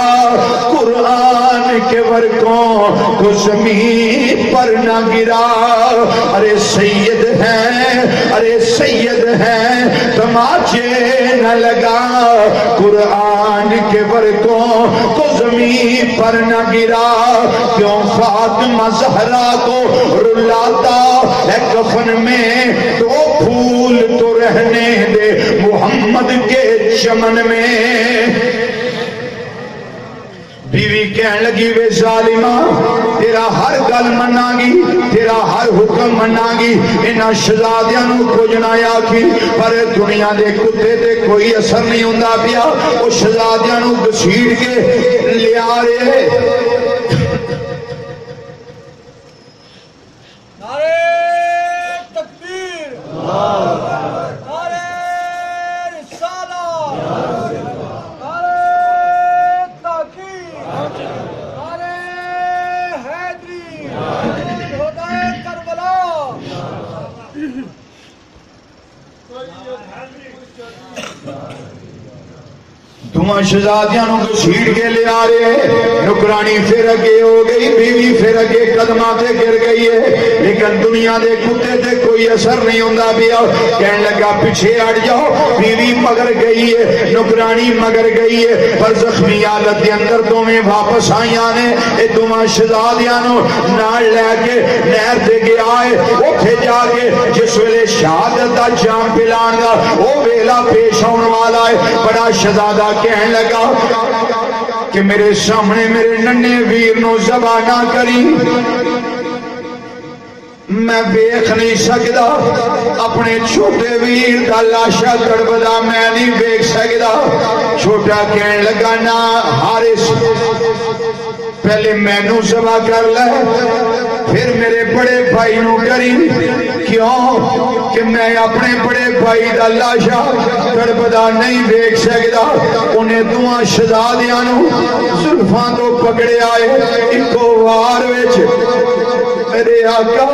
قرآن کے ورقوں کو زمین پر نہ گرا، ارے سید ہے، ارے سید ہے، تماچے نہ لگا، قرآن کے ورقوں کو زمین پر نہ گرا، کیوں فاطمہ زہرا کو رلاتا ہے کفن میں، تو پھول تو رہنے دے محمد کے چمن میں۔ بیوی کہنے لگی وے ظالمہ تیرا ہر گل منا گی، تیرا ہر حکم منا گی، انہاں شہزادیاں نو کچھ نہ آکھی، پر دنیا دے کتے تے کوئی اثر نہیں ہوندا پیا، وہ شہزادیاں نو گھسیٹ کے لے آ رہے۔ نعرہ تکبیر، نعرہ رسالت، دونوں شہزادیاں نو گھسیٹ کے لے آ رہے ہیں. نکرانی پھر اگے ہو گئی, بیوی پھر اگے قدماں تے گر گئی ہے, لیکن دنیا دے کتے تے کوئی اثر نہیں ہوندا پیا. کہن لگا پیچھے ہٹ جاؤ. بیوی مگر گئی ہے, نکرانی مگر گئی ہے, پر زخمی حالت دے اندر دوویں واپس آئیاں نے. اے دونوں شہزادیاں نو نال لے کے نہر تے گیا ہے. اوتھے جا کے جس ویلے شہادت دا جام پلان دا او ویلا پیش آن والا ہے, بڑا شہزادہ کہنے لگا کہ میرے سامنے میرے ننے ویر نو ذبح نہ کری, میں دیکھ نہیں سکتا. اپنے چھوٹے ویر دا لاشا تڑپدا میں نہیں دیکھ سکتا. چھوٹا کہنے لگا نا حارث, پہلے میں نو ذبح کر لے, پھر میرے بڑے بھائی نو کری. کیوں کہ میں اپنے بڑے بھائی دا لاشا تڑپدا نہیں دیکھ سکتا. انہیں دوہاں شہزادیاں نو زلفاں تو پکڑے آئے, ایکو وار وچ میرے آقا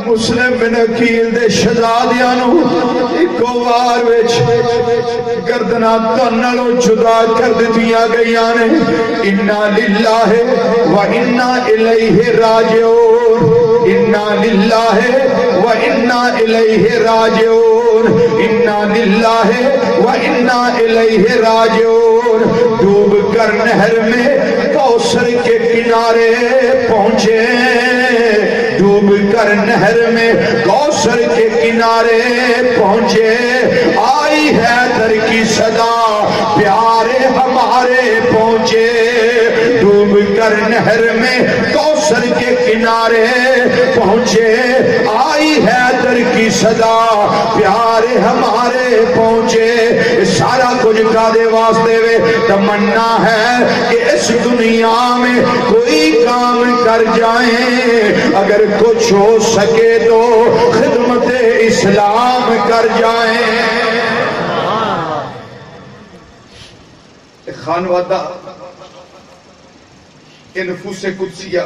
مسلم بن عقیل دے شہزادیاں نو ایکو وار وچ گردنا تنالو جدا کر دتیاں گئیاں نے. انا للہ و انا الیہ راجعون, انا للہ و انا الیہ راجعون, انا للہ و انا الیہ راجعون. ڈوب کر نہر میں کوثر کے کنارے پہنچے, ڈوب کر نہر میں کوثر کے کنارے پہنچے. آئی حیدر کی صدا پیارے ہمارے پہنچے. ڈوب کر نہر میں کوثر کے کنارے پہنچے. آئی حیدر کی صدا پیارے ہمارے پہنچے. سارا کچھ کادے واسطے وے, تمنا ہے کہ اس دنیا میں کوئی کام کر جائیں, اگر کچھ ہو سکے تو خدمت اسلام کر جائیں. خانوادہ نفوس قدسیہ